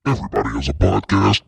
Everybody has a podcast.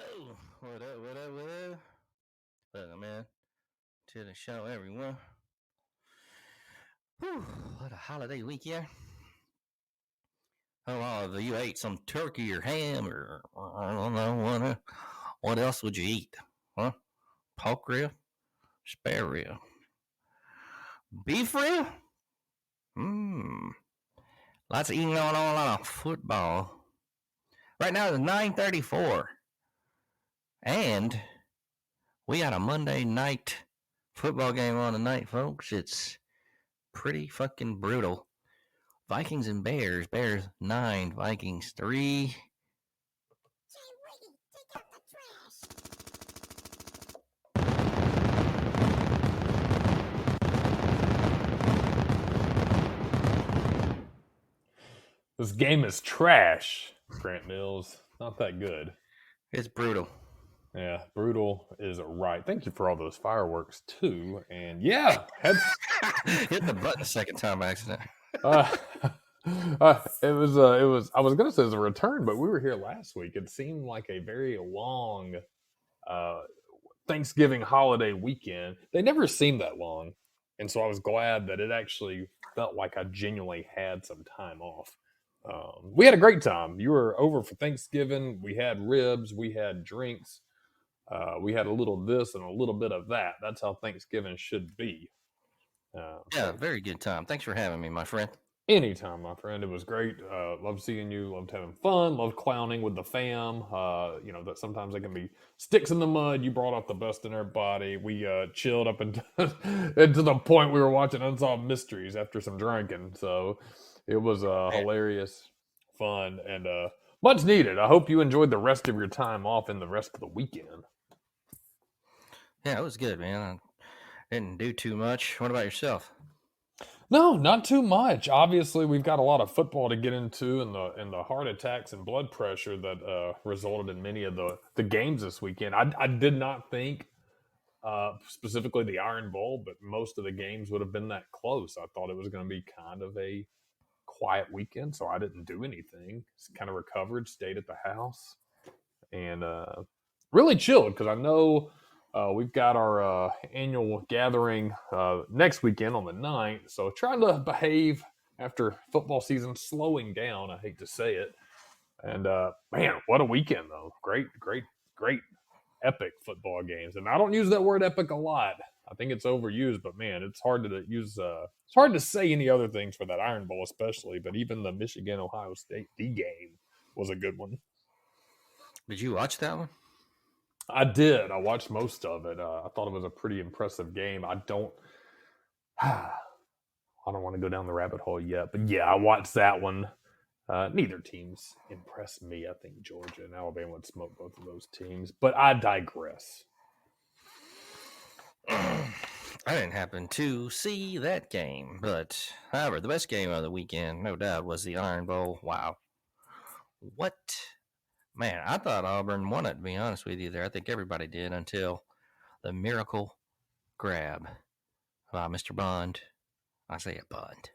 Oh, what up? Welcome in to the show, everyone. Whew, what a holiday weekend. Oh, if you ate some turkey or ham or I don't know, what else would you eat? Huh? Pork rib? Spare rib? Beef rib? Lots of eating going on, a lot of football. Right now it's 9:34. And we got a Monday night football game on tonight, folks. It's pretty fucking brutal. Vikings and Bears. Bears 9, Vikings 3. This game is trash, Grant Mills. Not that good. It's brutal. Yeah, brutal is right. Thank you for all those fireworks, too. And yeah, hit the button a second time by accident. It was. I was gonna say it was a return, but we were here last week. It seemed like a very long uh, Thanksgiving holiday weekend. They never seemed that long, and so I was glad that it actually felt like I genuinely had some time off. We had a great time. You were over for Thanksgiving. We had ribs. We had drinks. We had a little this and a little bit of that. That's how Thanksgiving should be. Yeah, So very good time. Thanks for having me, my friend. anytime, my friend, it was great. Loved seeing you. Loved having fun. Loved clowning with the fam. That sometimes they can be sticks in the mud. You brought out the best in everybody. We chilled up and into the point we were watching Unsolved Mysteries after some drinking. So it was Man. hilarious, fun, and much needed. I hope you enjoyed the rest of your time off and the rest of the weekend. Yeah, it was good, man. I didn't do too much. What about yourself? No, not too much. Obviously, we've got a lot of football to get into, and the heart attacks and blood pressure that resulted in many of the games this weekend. I did not think specifically the Iron Bowl, but most of the games would have been that close. I thought it was going to be kind of a quiet weekend, so I didn't do anything. Just kind of recovered, stayed at the house, and really chilled because I know we've got our annual gathering next weekend on the 9th. So trying to behave after football season slowing down. I hate to say it. And man, what a weekend though! Great, great, great, epic football games. And I don't use that word epic a lot. I think it's overused, but man, it's hard to use. It's hard to say any other things for that Iron Bowl, especially. But even the Michigan Ohio State D game was a good one. Did you watch that one? I did. I watched most of it. I thought it was a pretty impressive game. I don't. I don't want to go down the rabbit hole yet, but yeah, I watched that one. Neither teams impressed me. I think Georgia and Alabama would smoke both of those teams, but I digress. I didn't happen to see that game, but however, the best game of the weekend, no doubt, was the Iron Bowl. Wow. What? Man, I thought Auburn won it, to be honest with you there. I think everybody did until the miracle grab by Mr. Bond. I say a Bond.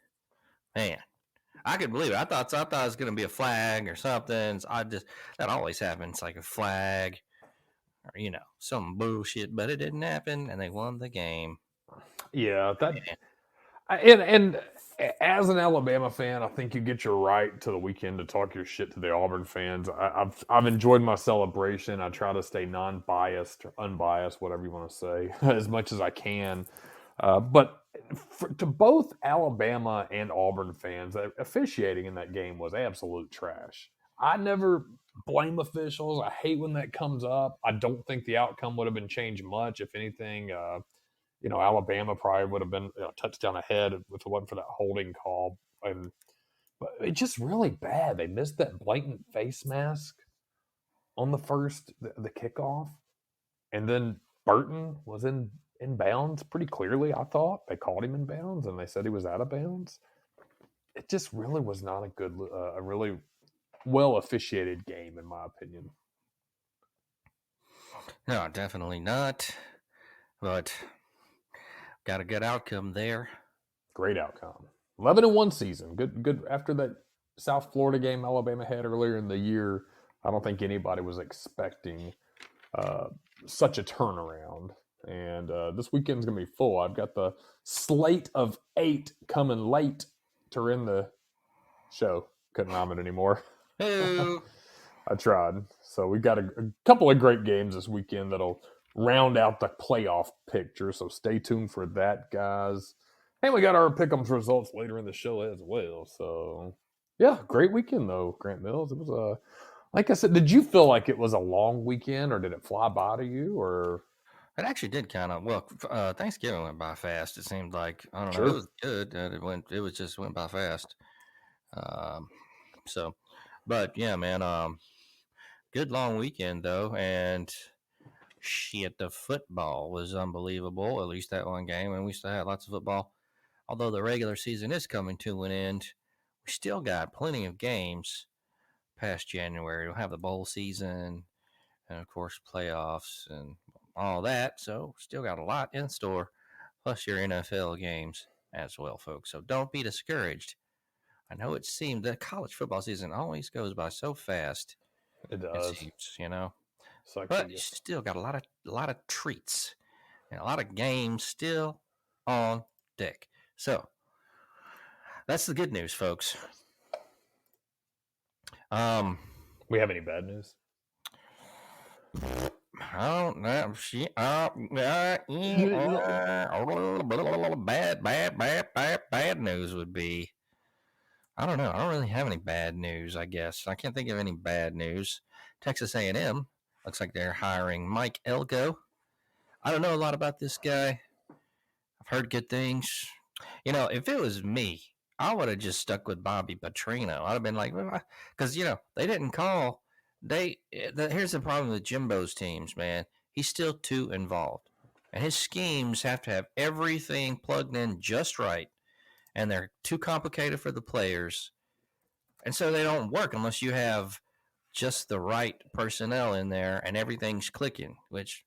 Man, I could believe it. I thought it was going to be a flag or something. That always happens, like a flag or, some bullshit, but it didn't happen, and they won the game. Yeah, and as an Alabama fan, I think you get your right to the weekend to talk your shit to the Auburn fans. I've enjoyed my celebration. I try to stay non-biased or unbiased, whatever you want to say, as much as I can. But to both Alabama and Auburn fans, officiating in that game was absolute trash. I never blame officials. I hate when that comes up. I don't think the outcome would have been changed much. If anything, Alabama probably would have been a touchdown ahead if it wasn't for that holding call. But it's just really bad. They missed that blatant face mask on the kickoff, and then Burton was in bounds pretty clearly. I thought they called him in bounds, and they said he was out of bounds. It just really was not a really well officiated game, in my opinion. No, definitely not. But got a good outcome there. Great outcome. 11-1 season. Good. After that South Florida game Alabama had earlier in the year, I don't think anybody was expecting such a turnaround. And this weekend's going to be full. I've got the slate of 8 coming late to end the show. Couldn't rhyme it anymore. I tried. So we got a couple of great games this weekend that'll round out the playoff picture. So stay tuned for that, guys. And we got our pick'ems results later in the show as well. So yeah, great weekend though, Grant Mills. It was like I said, did you feel like it was a long weekend, or did it fly by to you? Or it actually did kind of. Well, Thanksgiving went by fast. It seemed like I don't know. sure. It was good. It went by fast. So, but yeah, man. Good long weekend though, and shit, the football was unbelievable. At least that one game, and we still had lots of football. Although the regular season is coming to an end, we still got plenty of games past January. We'll have the bowl season, and of course playoffs and all that. So still got a lot in store, plus your NFL games as well, folks. So don't be discouraged. I know it seemed that college football season always goes by so fast. It It does. seems, you know. Sucks But for you you. still got a lot of treats and a lot of games still on deck. So that's the good news, folks. We have any bad news? Oh, no, shit. Bad news would be. I don't know. I don't really have any bad news. I guess I can't think of any bad news. Texas A&M looks like they're hiring Mike Elko. I don't know a lot about this guy. I've heard good things. You know, if it was me, I would have just stuck with Bobby Petrino. I'd have been like, because they didn't call. Here's the problem with Jimbo's teams, man. He's still too involved, and his schemes have to have everything plugged in just right, and they're too complicated for the players, and so they don't work unless you have just the right personnel in there and everything's clicking, which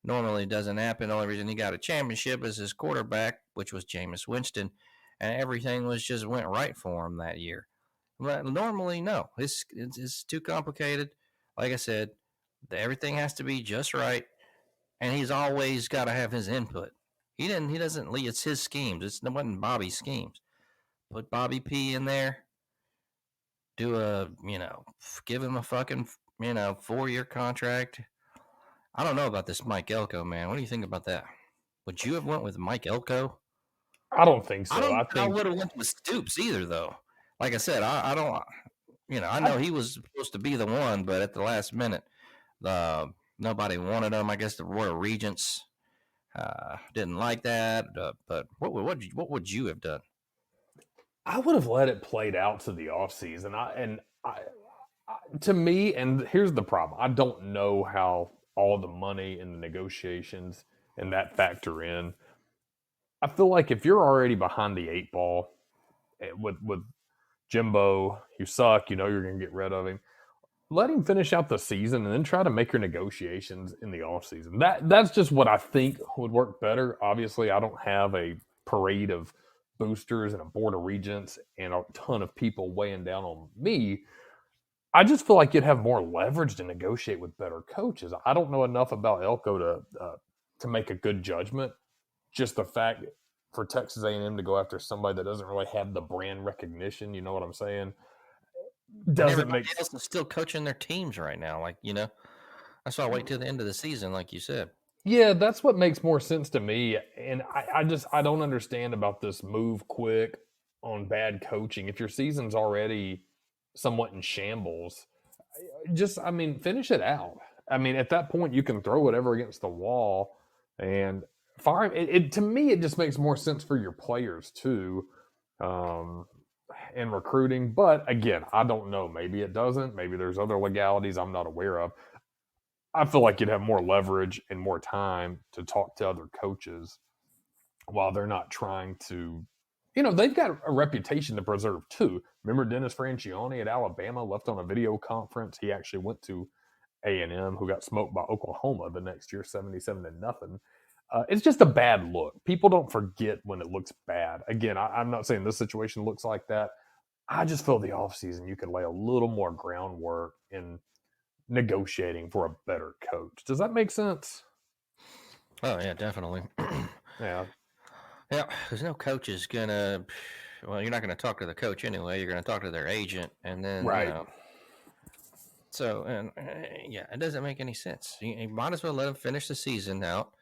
normally doesn't happen. The only reason he got a championship is his quarterback, which was Jameis Winston, and everything just went right for him that year. But normally, no, it's too complicated. Like I said, everything has to be just right, and he's always got to have his input. He doesn't lead. It's his schemes. It wasn't Bobby's schemes. Put Bobby P in there. Give him a fucking 4-year contract. I don't know about this Mike Elko, man. What do you think about that? Would you have went with Mike Elko? I don't think so. I don't I think I think would have went with Stoops either, though. Like I said, I don't. I know he was supposed to be the one, but at the last minute, nobody wanted him. I guess the Royal Regents didn't like that. But what would you have done? I would have let it played out to the offseason. To me, and here's the problem: I don't know how all the money and the negotiations and that factor in. I feel like if you're already behind the 8 ball with Jimbo, you suck. You know you're going to get rid of him. Let him finish out the season and then try to make your negotiations in the offseason. That's just what I think would work better. Obviously, I don't have a parade of boosters and a board of regents and a ton of people weighing down on me. I just feel like you'd have more leverage to negotiate with better coaches. I don't know enough about Elko to make a good judgment. Just the fact for Texas A&M to go after somebody that doesn't really have the brand recognition, you know what I'm saying? And Doesn't everybody make else is still coaching their teams right now. That's why I wait till the end of the season, like you said. Yeah, that's what makes more sense to me. And I don't understand about this move quick on bad coaching. If your season's already somewhat in shambles, finish it out. I mean, at that point, you can throw whatever against the wall and fire. To me, it just makes more sense for your players too, in recruiting. But again, I don't know. Maybe it doesn't. Maybe there's other legalities I'm not aware of. I feel like you'd have more leverage and more time to talk to other coaches while they're not trying to, they've got a reputation to preserve too. Remember Dennis Franchione at Alabama left on a video conference. He actually went to A&M, who got smoked by Oklahoma the next year, 77-0. It's just a bad look. People don't forget when it looks bad. Again, I'm not saying this situation looks like that. I just feel the offseason you could lay a little more groundwork in negotiating for a better coach. Does that make sense? Oh yeah, definitely. Yeah. Yeah, because no coach is gonna. Well, you're not going to talk to the coach anyway. You're going to talk to their agent, and then Right. So, and yeah, it doesn't make any sense. You might as well let them finish the season out,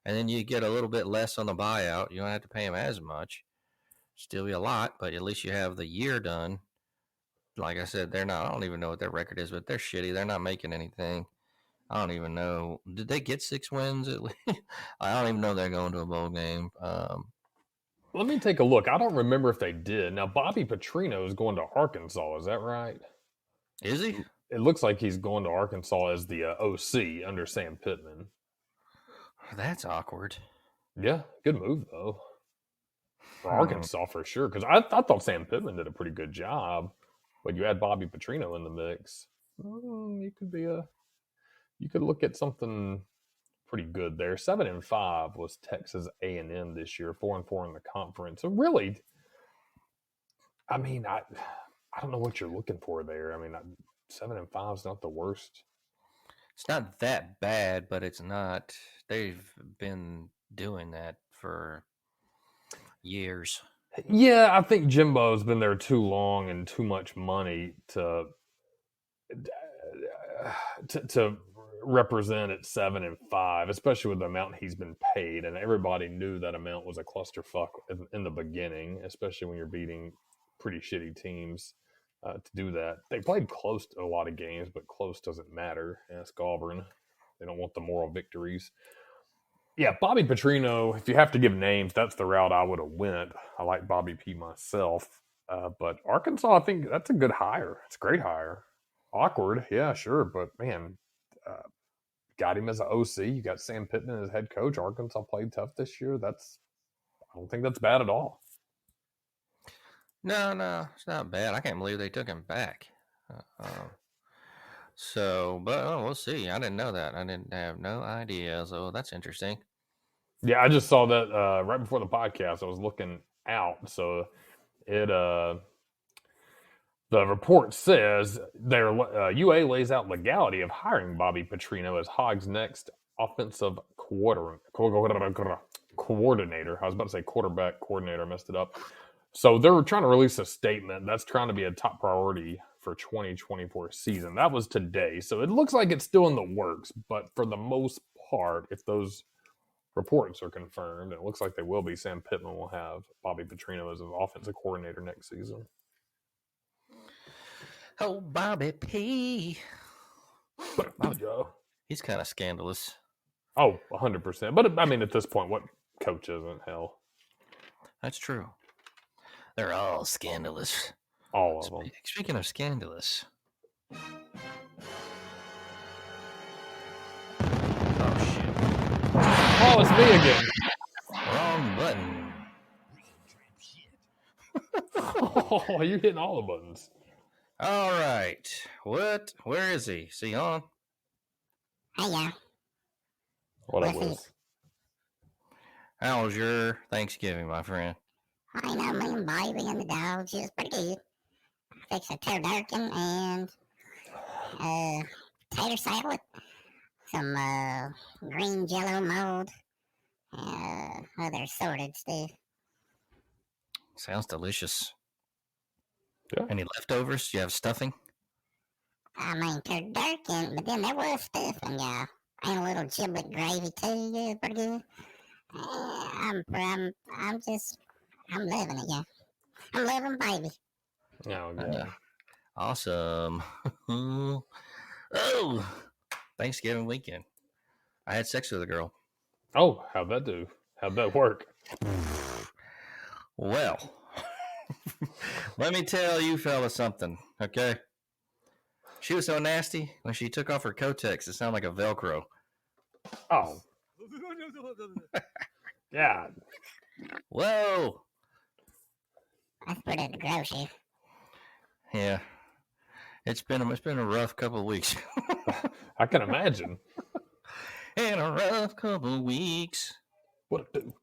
and then you get a little bit less on the buyout. You don't have to pay them as much. Still be a lot, but at least you have the year done. Like I said, they're not. I don't even know what their record is, but they're shitty. They're not making anything. I don't even know. Did they get 6 wins at least? I don't even know they're going to a bowl game. Let me take a look. I don't remember if they did. Now, Bobby Petrino is going to Arkansas. Is that right? Is he? It looks like he's going to Arkansas as the OC under Sam Pittman. That's awkward. Yeah, good move, though. For Arkansas, for sure. Because I thought Sam Pittman did a pretty good job. But you add Bobby Petrino in the mix. You could look at something pretty good there. 7-5 was Texas A&M this year. 4-4 in the conference. So really, I mean, I don't know what you're looking for there. I mean, 7-5 is not the worst. It's not that bad, but it's not. They've been doing that for years. Yeah, I think Jimbo's been there too long and too much money to represent at 7-5, especially with the amount he's been paid. And everybody knew that amount was a clusterfuck in the beginning, especially when you're beating pretty shitty teams to do that. They played close to a lot of games, but close doesn't matter. Ask Auburn. They don't want the moral victories. Yeah, Bobby Petrino, if you have to give names, that's the route I would have went. I like Bobby P myself. But Arkansas, I think that's a good hire. It's a great hire. Awkward, yeah, sure. But, man, got him as an OC. You got Sam Pittman as head coach. Arkansas played tough this year. I don't think that's bad at all. No, it's not bad. I can't believe they took him back. But we'll see. I didn't know that. I didn't have no idea. So that's interesting. Yeah, I just saw that right before the podcast. I was looking out. So the report says UA lays out legality of hiring Bobby Petrino as Hog's next offensive coordinator. I was about to say quarterback coordinator. I messed it up. So they're trying to release a statement that's trying to be a top priority for 2024 season. That was today. So it looks like it's still in the works. But for the most part, if those reports are confirmed, and it looks like they will be, Sam Pittman will have Bobby Petrino as an offensive coordinator next season. Oh, Bobby P. He's kind of scandalous. Oh, 100%. But, I mean, at this point, what coach isn't? Hell. That's true. They're all scandalous. All of them. Speaking of scandalous. Oh, shit. Oh, it's me again. Wrong button. Oh, you're hitting all the buttons. All right. What? Where is he? Is he on? Hiya. What up, Whis? How was your Thanksgiving, my friend? I know me and Baby and the dogs is pretty good. Fixed a turducken and tater salad, some green jello mold, other assorted stuff. Sounds delicious. Yeah. Any leftovers? Do you have stuffing? I mean turducken, but then there was stuffing, y'all. And a little giblet gravy too, yeah, pretty good. I'm loving it, yeah. I'm loving Baby. Oh, God. Awesome. Oh, Thanksgiving weekend. I had sex with a girl. Oh, how'd that do? How'd that work? Well, let me tell you fellas something, okay? She was so nasty when she took off her Kotex, it sounded like a Velcro. Oh. Yeah. Whoa. That's pretty gross. Yeah. It's been a rough couple of weeks. I can imagine. In a rough couple of weeks. What it do?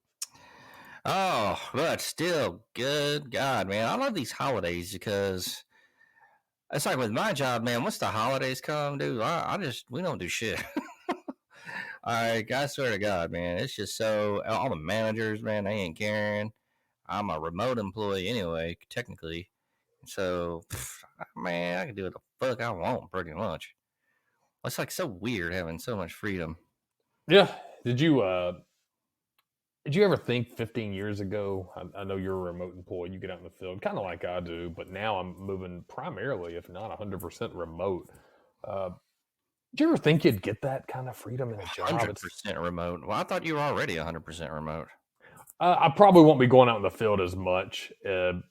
Oh, but still, good God, man. I love these holidays because it's like with my job, man, once the holidays come, dude, we don't do shit. I swear to God, man, it's just so, all the managers, man, they ain't caring. I'm a remote employee anyway, technically. So, man, I can do what the fuck I want pretty much. It's like so weird having so much freedom. Yeah. Did you ever think 15 years ago, I know you're a remote employee, you get out in the field, kind of like I do, but now I'm moving primarily, if not 100% remote. Did you ever think you'd get that kind of freedom in a job? 100% remote. Well, I thought you were already 100% remote. I probably won't be going out in the field as much,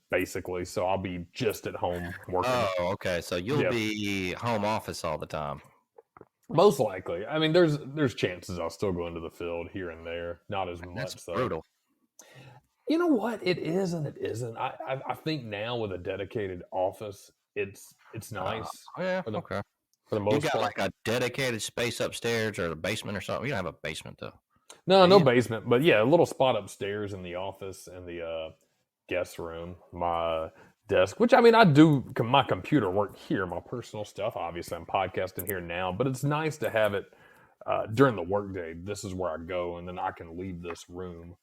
basically, so I'll be just at home working. Oh, okay. So you'll be home office all the time. Most likely. I mean, there's chances I'll still go into the field here and there. Not as much. That's brutal. You know what? It is and it isn't. I think now with a dedicated office, it's nice. Yeah. Okay. For the most you got part. like a dedicated space upstairs or a basement or something. You don't have a basement though. No basement, but yeah, a little spot upstairs in the office and the guest room. My desk, which I mean, I do my computer work here, my personal stuff. Obviously, I'm podcasting here now, but it's nice to have it during the workday. This is where I go, and then I can leave this room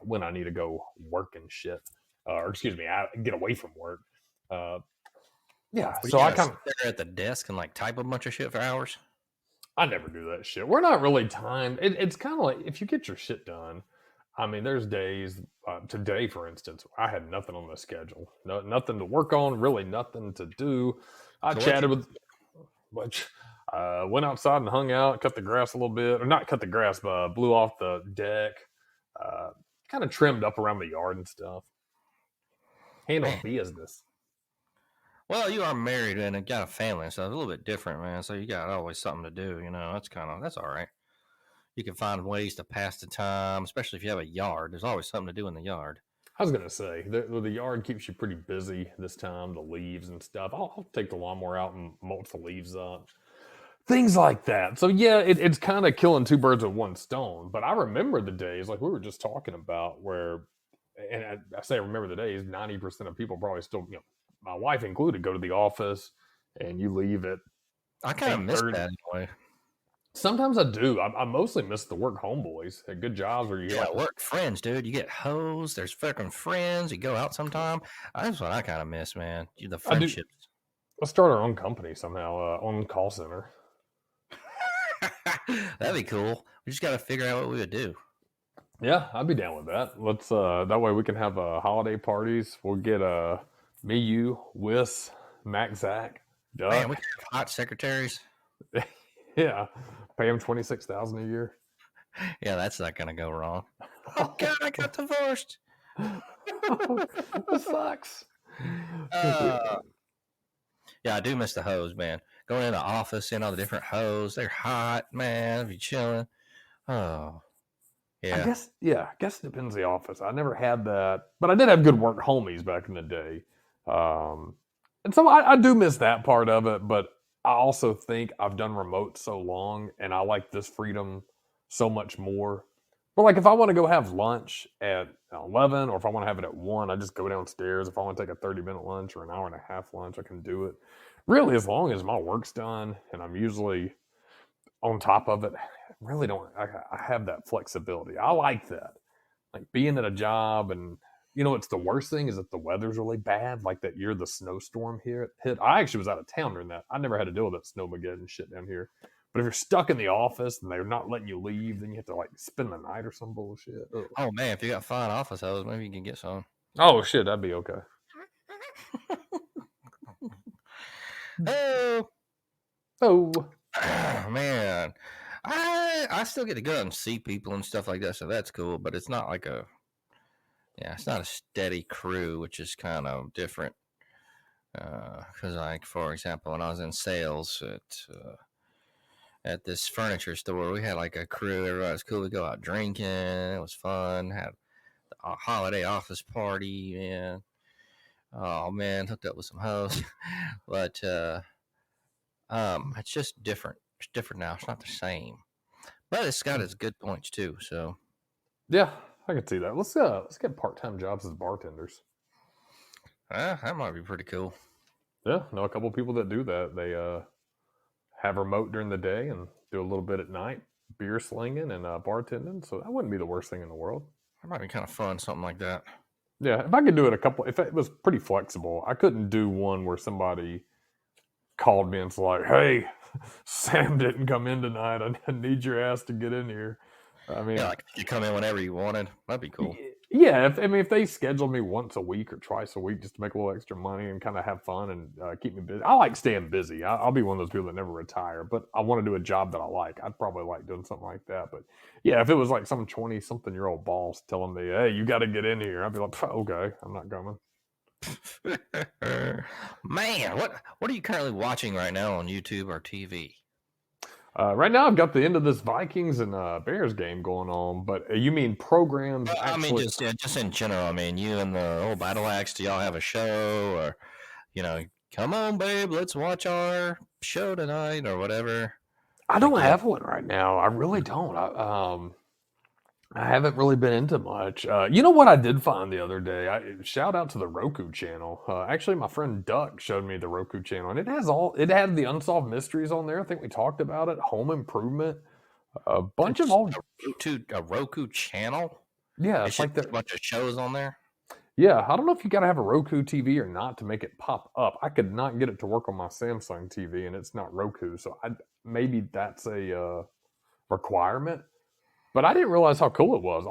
when I need to go work and shit. Or excuse me, I get away from work. Yeah, But so you I gotta kind sit there at the desk and like type a bunch of shit for hours. I never do that shit. We're not really timed. It's kind of like if you get your shit done. I mean, there's days. Today, for instance, I had nothing on the schedule. Nothing to work on. Really, nothing to do. I So chatted with, which went outside and hung out, cut the grass a little bit, or not cut the grass, but blew off the deck. Kind of trimmed up around the yard and stuff. Handled Man. business. Well, you are married and got a family, so it's a little bit different, man. So you got always something to do, you know. That's all right. You can find ways to pass the time, especially if you have a yard. There's always something to do in the yard. I was gonna say the yard keeps you pretty busy this time. The leaves and stuff. I'll take the lawnmower out and mulch the leaves up. Things like that. So yeah, it's kind of killing two birds with one stone. But I remember the days like we were just talking about where, and I say I remember the days. 90% of people probably still, my wife included, go to the office and you leave at. I kind of miss 8:30. that anyway. Sometimes I do. I mostly miss the work homeboys at good jobs where you Work friends, dude. You get hoes. There's fucking friends. You go out sometime. That's what I kind of miss, man. The friendships. Let's start our own company somehow. Own call center. That'd be cool. We just got to figure out what we would do. Yeah, I'd be down with that. Let's that way we can have holiday parties. We'll get me, you, Whis, Mac, Zach, Doug. Man, we can have hot secretaries. Yeah, pay them $26,000 a year. Yeah, that's not gonna go wrong. Oh God, I got divorced. This sucks. Yeah, I do miss the hoes, man. Going in the office, seeing all the different hoes. They're hot, man. Be chilling. Oh, yeah. I guess it depends on the office. I never had that, but I did have good work homies back in the day. And so I do miss that part of it, but I also think I've done remote so long and I like this freedom so much more. But like if I want to go have lunch at 11 or if I want to have it at 1, I just go downstairs. If I want to take a 30-minute lunch or an hour and a half lunch, I can do it. Really, as long as my work's done and I'm usually on top of it, I really don't. I have that flexibility. I like that. Like being at a job and, it's the worst thing is that the weather's really bad. Like that year the snowstorm hit. I actually was out of town during that. I never had to deal with that snowmageddon shit down here. But if you're stuck in the office and they're not letting you leave, then you have to like spend the night or some bullshit. Ugh. Oh man, if you got fine office hoes, maybe you can get some. Oh shit, that'd be okay. Oh man, I still get to go out and see people and stuff like that, so that's cool. But it's not like it's not a steady crew, which is kind of different. Because like for example, when I was in sales at this furniture store, we had like a crew. Everybody was cool. We go out drinking. It was fun. Had a holiday office party, man. Oh man, hooked up with some hoes. But it's just different. It's different now. It's not the same. But it's got its good points too. So yeah, I can see that. Let's get part-time jobs as bartenders. That might be pretty cool. Yeah, know a couple of people that do that. They have remote during the day and do a little bit at night, beer slinging and bartending. So that wouldn't be the worst thing in the world. That might be kind of fun, something like that. Yeah, if I could do it if it was pretty flexible, I couldn't do one where somebody called me and it's like, hey, Sam didn't come in tonight. I need your ass to get in here. I mean, like you come in whenever you wanted. That'd be cool. Yeah, if they schedule me once a week or twice a week just to make a little extra money and kind of have fun and keep me busy. I like staying busy. I'll be one of those people that never retire, but I want to do a job that I like. I'd probably like doing something like that. But yeah, if it was like some 20-something-year-old boss telling me, hey, you got to get in here, I'd be like, okay, I'm not coming. Man, what are you currently watching right now on YouTube or TV? Right now, I've got the end of this Vikings and Bears game going on, but you mean programs? I mean, just in general. I mean, you and the old Battle Axe, do y'all have a show, or come on, babe, let's watch our show tonight, or whatever? I don't have one right now. I really don't. I haven't really been into much. You know what I did find the other day? Shout out to the Roku channel. Actually, my friend Duck showed me the Roku channel, and it had the Unsolved Mysteries on there. I think we talked about it. Home Improvement, a bunch of old. A Roku channel. Yeah, It's it's like just a bunch of shows on there. Yeah, I don't know if you got to have a Roku TV or not to make it pop up. I could not get it to work on my Samsung TV, and it's not Roku, so maybe that's a requirement. But I didn't realize how cool it was.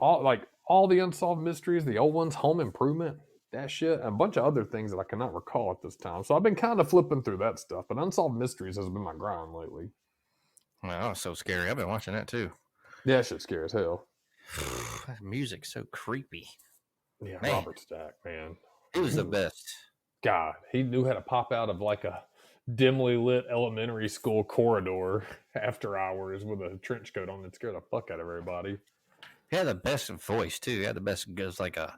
All the Unsolved Mysteries, the old ones, Home Improvement, that shit, and a bunch of other things that I cannot recall at this time. So I've been kind of flipping through that stuff, but Unsolved Mysteries has been my grind lately. Wow, so scary. I've been watching that too. Yeah, that shit's scary as hell. That music's so creepy. Yeah, Man. Robert Stack, man. He was the best. God, he knew how to pop out of like a dimly lit elementary school corridor after hours with a trench coat on that scared the fuck out of everybody. He had the best voice too. He had the best, goes like a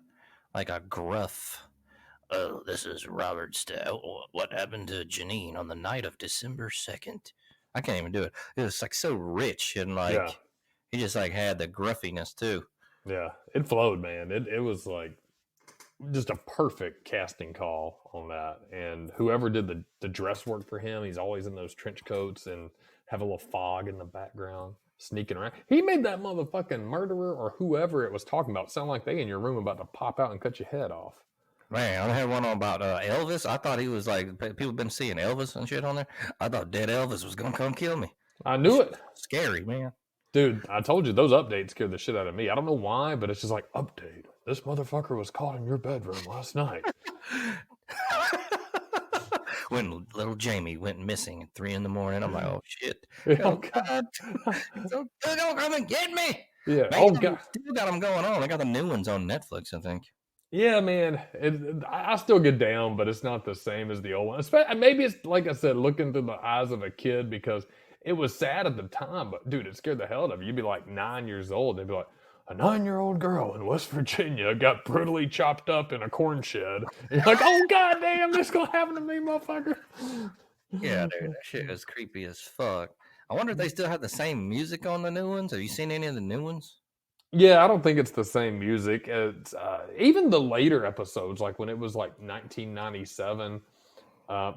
gruff. Oh, this is Robert Stack. What happened to Janine on the night of December 2nd? I can't even do it. It was like so rich and like he just like had the gruffiness too. Yeah, it flowed, man. It was like just a perfect casting call on that. And whoever did the dress work for him, he's always in those trench coats and have a little fog in the background sneaking around. He made that motherfucking murderer or whoever it was talking about sound like they in your room about to pop out and cut your head off. Man, I had one about Elvis. I thought he was like, people been seeing Elvis and shit on there. I thought dead Elvis was gonna come kill me. I knew it. Scary, man. Dude, I told you, those updates scared the shit out of me. I don't know why, but it's just like, update. This motherfucker was caught in your bedroom last night. When little Jamie went missing at 3 a.m, I'm like, oh shit. Oh, God. So don't come and get me. Yeah. Man, God. Still got them going on. I got the new ones on Netflix, I think. Yeah, man. I still get down, but it's not the same as the old one. Maybe it's, like I said, looking through the eyes of a kid because it was sad at the time, but dude, it scared the hell out of you. You'd be like 9 years old. They'd be like, a 9-year-old girl in West Virginia got brutally chopped up in a corn shed. And you're like, oh, goddamn, this going to happen to me, motherfucker. Yeah, dude, that shit is creepy as fuck. I wonder if they still have the same music on the new ones. Have you seen any of the new ones? Yeah, I don't think it's the same music. It's even the later episodes, like when it was like 1997.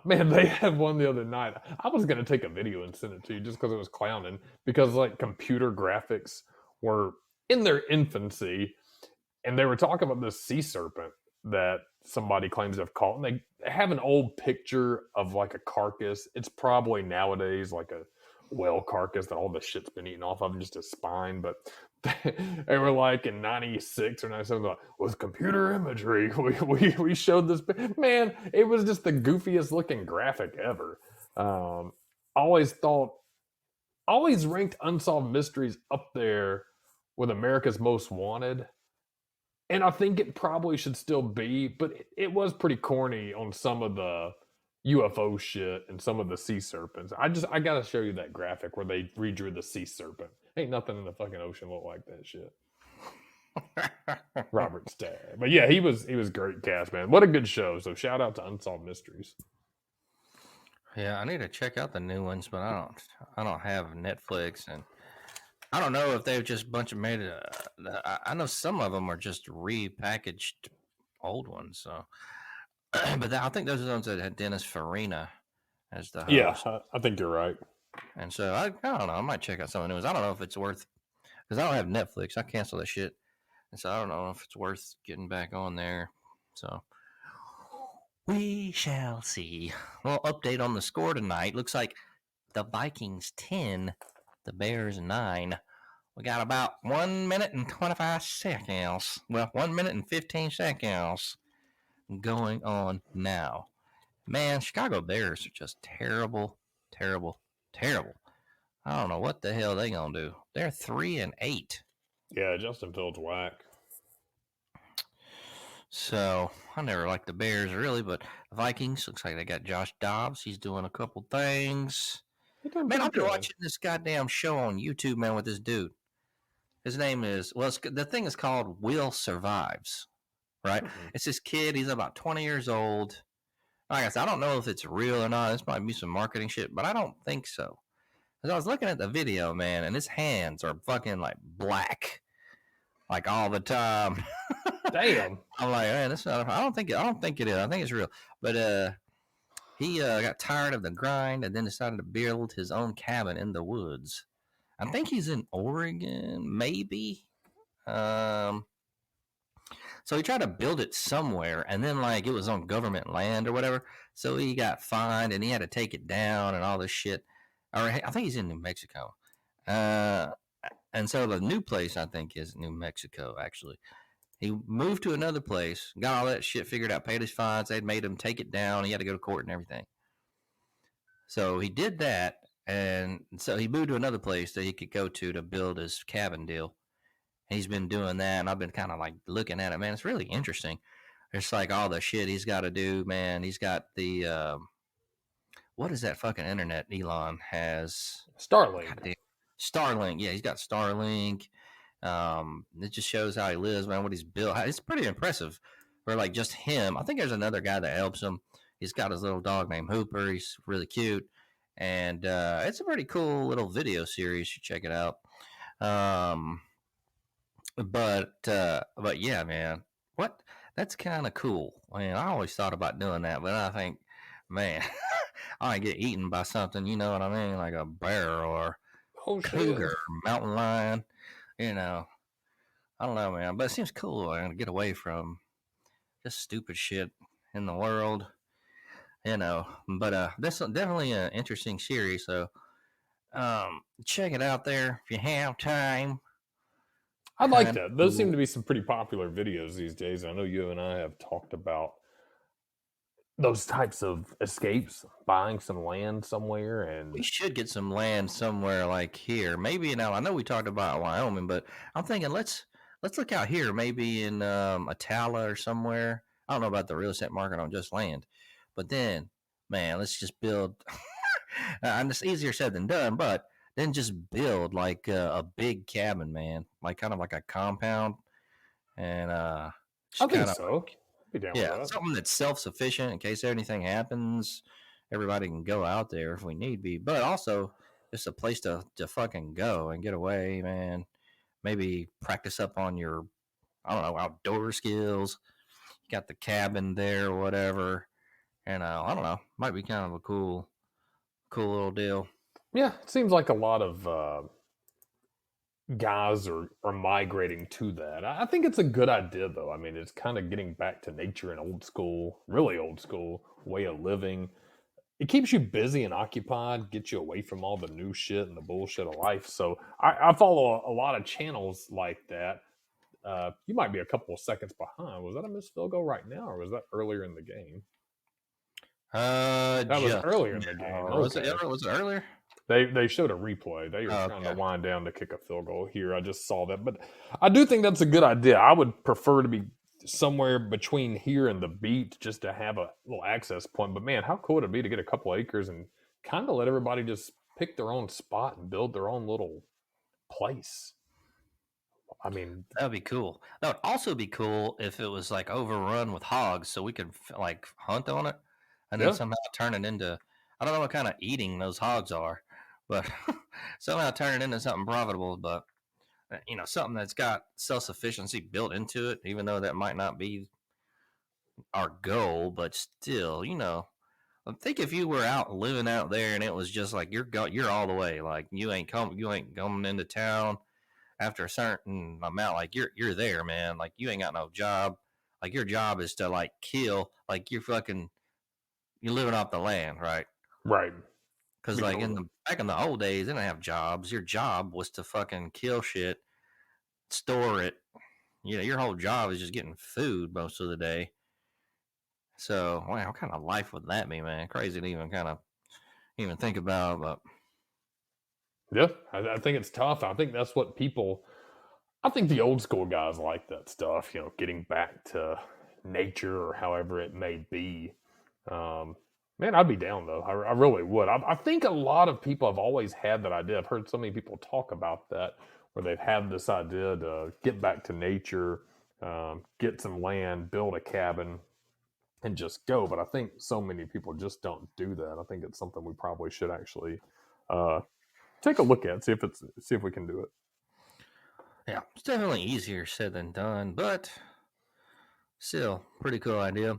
Man, they had one the other night. I was going to take a video and send it to you just because it was clowning. Because like computer graphics were in their infancy. And they were talking about this sea serpent that somebody claims they've caught. And they have an old picture of like a carcass. It's probably nowadays like a whale carcass that all the shit's been eaten off of and just a spine. But they were like in 96 or 97, like, with computer imagery, we showed this. Man, it was just the goofiest looking graphic ever. Always ranked Unsolved Mysteries up there with America's Most Wanted. And I think it probably should still be, but it was pretty corny on some of the UFO shit and some of the sea serpents. I gotta show you that graphic where they redrew the sea serpent. Ain't nothing in the fucking ocean look like that shit. Robert Stack. But yeah, he was great cast, man. What a good show. So shout out to Unsolved Mysteries. Yeah, I need to check out the new ones, but I don't have Netflix, and I don't know if they've just made it. I know some of them are just repackaged old ones. So, but I think those are the ones that had Dennis Farina as the host. Yeah, I think you're right. And so I don't know. I might check out some of the new ones. I don't know if it's worth, because I don't have Netflix. I canceled that shit, and so I don't know if it's worth getting back on there. So we shall see. Well, update on the score tonight. Looks like the Vikings 10, the Bears 9. We got about 1 minute and 25 seconds. Well, 1 minute and 15 seconds going on now. Man, Chicago Bears are just terrible, terrible, terrible. I don't know what the hell they gonna do. They're 3-8. Yeah, Justin Fields whack. So I never liked the Bears really, but the Vikings, looks like they got Josh Dobbs. He's doing a couple things. Man, I've been watching this goddamn show on YouTube, man, with this dude. His name is, the thing is called Will Survives, right? Mm-hmm. It's this kid. He's about 20 years old. Like I said, I don't know if it's real or not. This might be some marketing shit, but I don't think so. Because I was looking at the video, man, and his hands are fucking like black. like all the time. Damn. I'm like, man, this not. I don't think it is. I think it's real. But he got tired of the grind and then decided to build his own cabin in the woods. I think he's in Oregon, maybe. Um, so he tried to build it somewhere, and then like it was on government land or whatever. So he got fined, and he had to take it down and all this shit. Or I think he's in New Mexico. Uh, and so the new place I think is New Mexico. Actually, he moved to another place, got all that shit figured out, paid his fines. They'd made him take it down. He had to go to court and everything. So he did that, and so he moved to another place that he could go to build his cabin deal. He's been doing that, and I've been kind of like looking at it, man. It's really interesting. It's like all the shit he's got to do, man. He's got the what is that fucking internet Elon has? Starlink. Goddamn. Starlink. Yeah, he's got Starlink. It just shows how he lives, man. What he's built. It's pretty impressive for like just him. I think there's another guy that helps him. He's got his little dog named Hooper. He's really cute, and it's a pretty cool little video series. You should check it out. But yeah, man, what? That's kind of cool. I mean, I always thought about doing that, but I think, man, I might get eaten by something. You know what I mean, like a bear or cougar, or mountain lion. You know, I don't know, man, but it seems cool, man, to get away from just stupid shit in the world. You know, but that's definitely an interesting series. So, check it out there if you have time. I like that. Those seem to be some pretty popular videos these days. I know you and I have talked about those types of escapes, buying some land somewhere, and we should get some land somewhere like here. Maybe now I know we talked about Wyoming, but I'm thinking let's look out here, maybe in Atala or somewhere. I don't know about the real estate market on just land, but then, man, let's just build. And it's easier said than done, but then just build like a big cabin, man, like kind of like a compound, and I think so. Be down with that. something that's self-sufficient in case anything happens. Everybody can go out there if we need be, but also just a place to fucking go and get away, man. Maybe practice up on your, I don't know, outdoor skills. You got the cabin there or whatever, and I don't know, might be kind of a cool little deal. Yeah, it seems like a lot of guys are migrating to that. I think it's a good idea, though. I mean, it's kind of getting back to nature and old school, really old school way of living. It keeps you busy and occupied, gets you away from all the new shit and the bullshit of life. So I follow a lot of channels like that. You might be a couple of seconds behind. Was that a missed field goal right now, or was that earlier in the game? That was earlier in the game. Was it earlier? They showed a replay. They were trying to wind down to kick a field goal here. I just saw that. But I do think that's a good idea. I would prefer to be somewhere between here and the beach just to have a little access point. But man, how cool would it be to get a couple acres and kind of let everybody just pick their own spot and build their own little place? I mean, that would be cool. That would also be cool if it was like overrun with hogs, so we could like hunt on it, and then somehow turn it into, I don't know what kind of eating those hogs are, but somehow turn it into something profitable. But you know, something that's got self-sufficiency built into it, even though that might not be our goal, but still, you know, I think if you were out living out there and it was just like you're all the way, like you ain't coming into town after a certain amount, like you're there, man. Like you ain't got no job. Like your job is to like kill, like you're living off the land, right? Right. Because like back in the old days, they didn't have jobs. Your job was to fucking kill shit, store it. You know, your whole job is just getting food most of the day. So, wow, what kind of life would that be, man? Crazy to even think about. But yeah, I think it's tough. I think that's what I think the old school guys like that stuff, you know, getting back to nature or however it may be. Man, I'd be down though. I really would. I think a lot of people have always had that idea. I've heard so many people talk about that, where they've had this idea to get back to nature, get some land, build a cabin, and just go. But I think so many people just don't do that. I think it's something we probably should actually take a look at, see if we can do it. Yeah, it's definitely easier said than done, but still, pretty cool idea.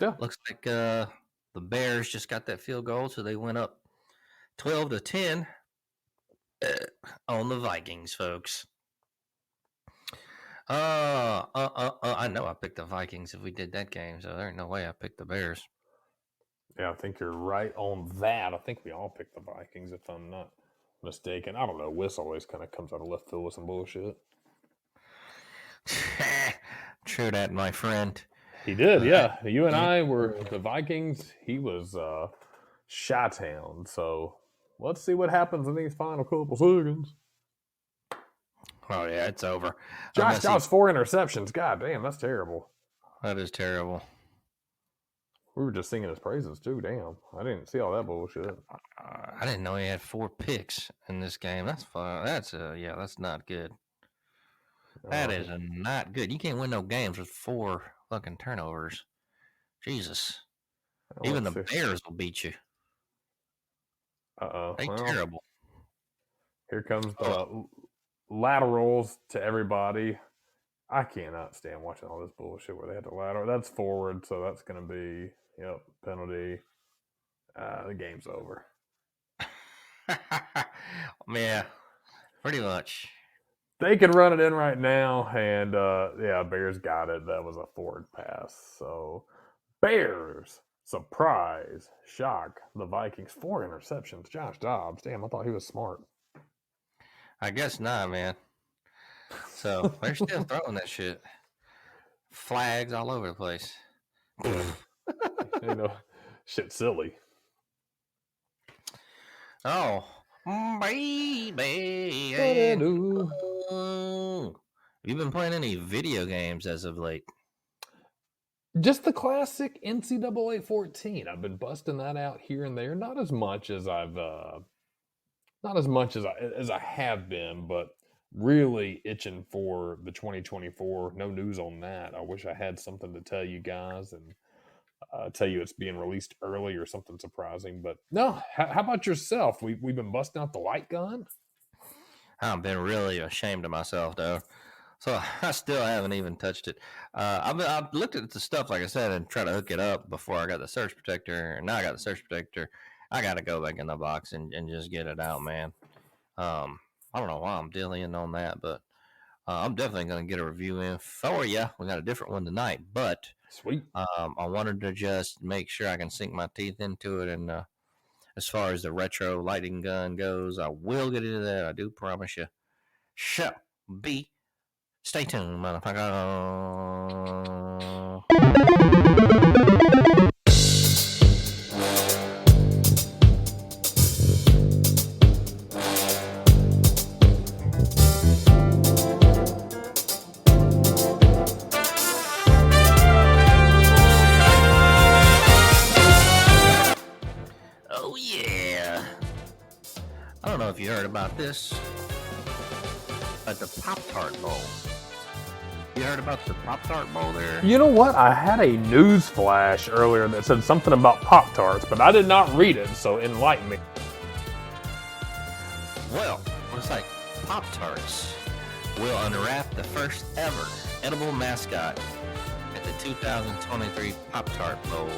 Yeah. Looks like the Bears just got that field goal, so they went up 12-10 on the Vikings, folks. I know I picked the Vikings if we did that game, so there ain't no way I picked the Bears. Yeah, I think you're right on that. I think we all picked the Vikings, if I'm not mistaken. I don't know. Whis always kind of comes out of left field with some bullshit. True that, my friend. He did, yeah. You and I were the Vikings. He was Chi-Town. So let's see what happens in these final couple seconds. Oh, yeah, it's over. Josh Dobbs, 4 interceptions. God damn, that's terrible. That is terrible. We were just singing his praises, too. Damn. I didn't see all that bullshit. I didn't know he had 4 picks in this game. That's fun. That's not good. That is not good. You can't win no games with 4 fucking turnovers. Jesus. Even the Bears will beat you. Uh-oh. They're terrible. Here comes the laterals to everybody. I cannot stand watching all this bullshit where they had to lateral. That's forward, so that's going to be, penalty. The game's over. Yeah, pretty much. They can run it in right now, and Bears got it. That was a forward pass. So, Bears, surprise, shock, the Vikings, 4 interceptions. Josh Dobbs, damn, I thought he was smart. I guess not, man. So, they're still throwing that shit. Flags all over the place. Shit silly. Oh, baby. Have you been playing any video games as of late? Just the classic NCAA 14. I've been busting that out here and there. Not as much as I have been, but really itching for the 2024. No news on that. I wish I had something to tell you guys and tell you it's being released early or something surprising. But no, how about yourself? We've been busting out the light gun. I've been really ashamed of myself, though. So I still haven't even touched it. I've looked at the stuff, like I said, and tried to hook it up before I got the surge protector. And now I got the surge protector. I got to go back in the box and just get it out, man. I don't know why I'm dealing on that, but I'm definitely going to get a review in for you. We got a different one tonight, but sweet. I wanted to just make sure I can sink my teeth into it. And as far as the retro lighting gun goes, I will get into that. I do promise you. Stay tuned, motherfucker. Oh, yeah. I don't know if you heard about this, but the Pop-Tart Bowl. You heard about the Pop-Tart Bowl there? You know what? I had a news flash earlier that said something about Pop-Tarts, but I did not read it, so enlighten me. Well, looks like Pop-Tarts will unwrap the first ever edible mascot at the 2023 Pop-Tart Bowl.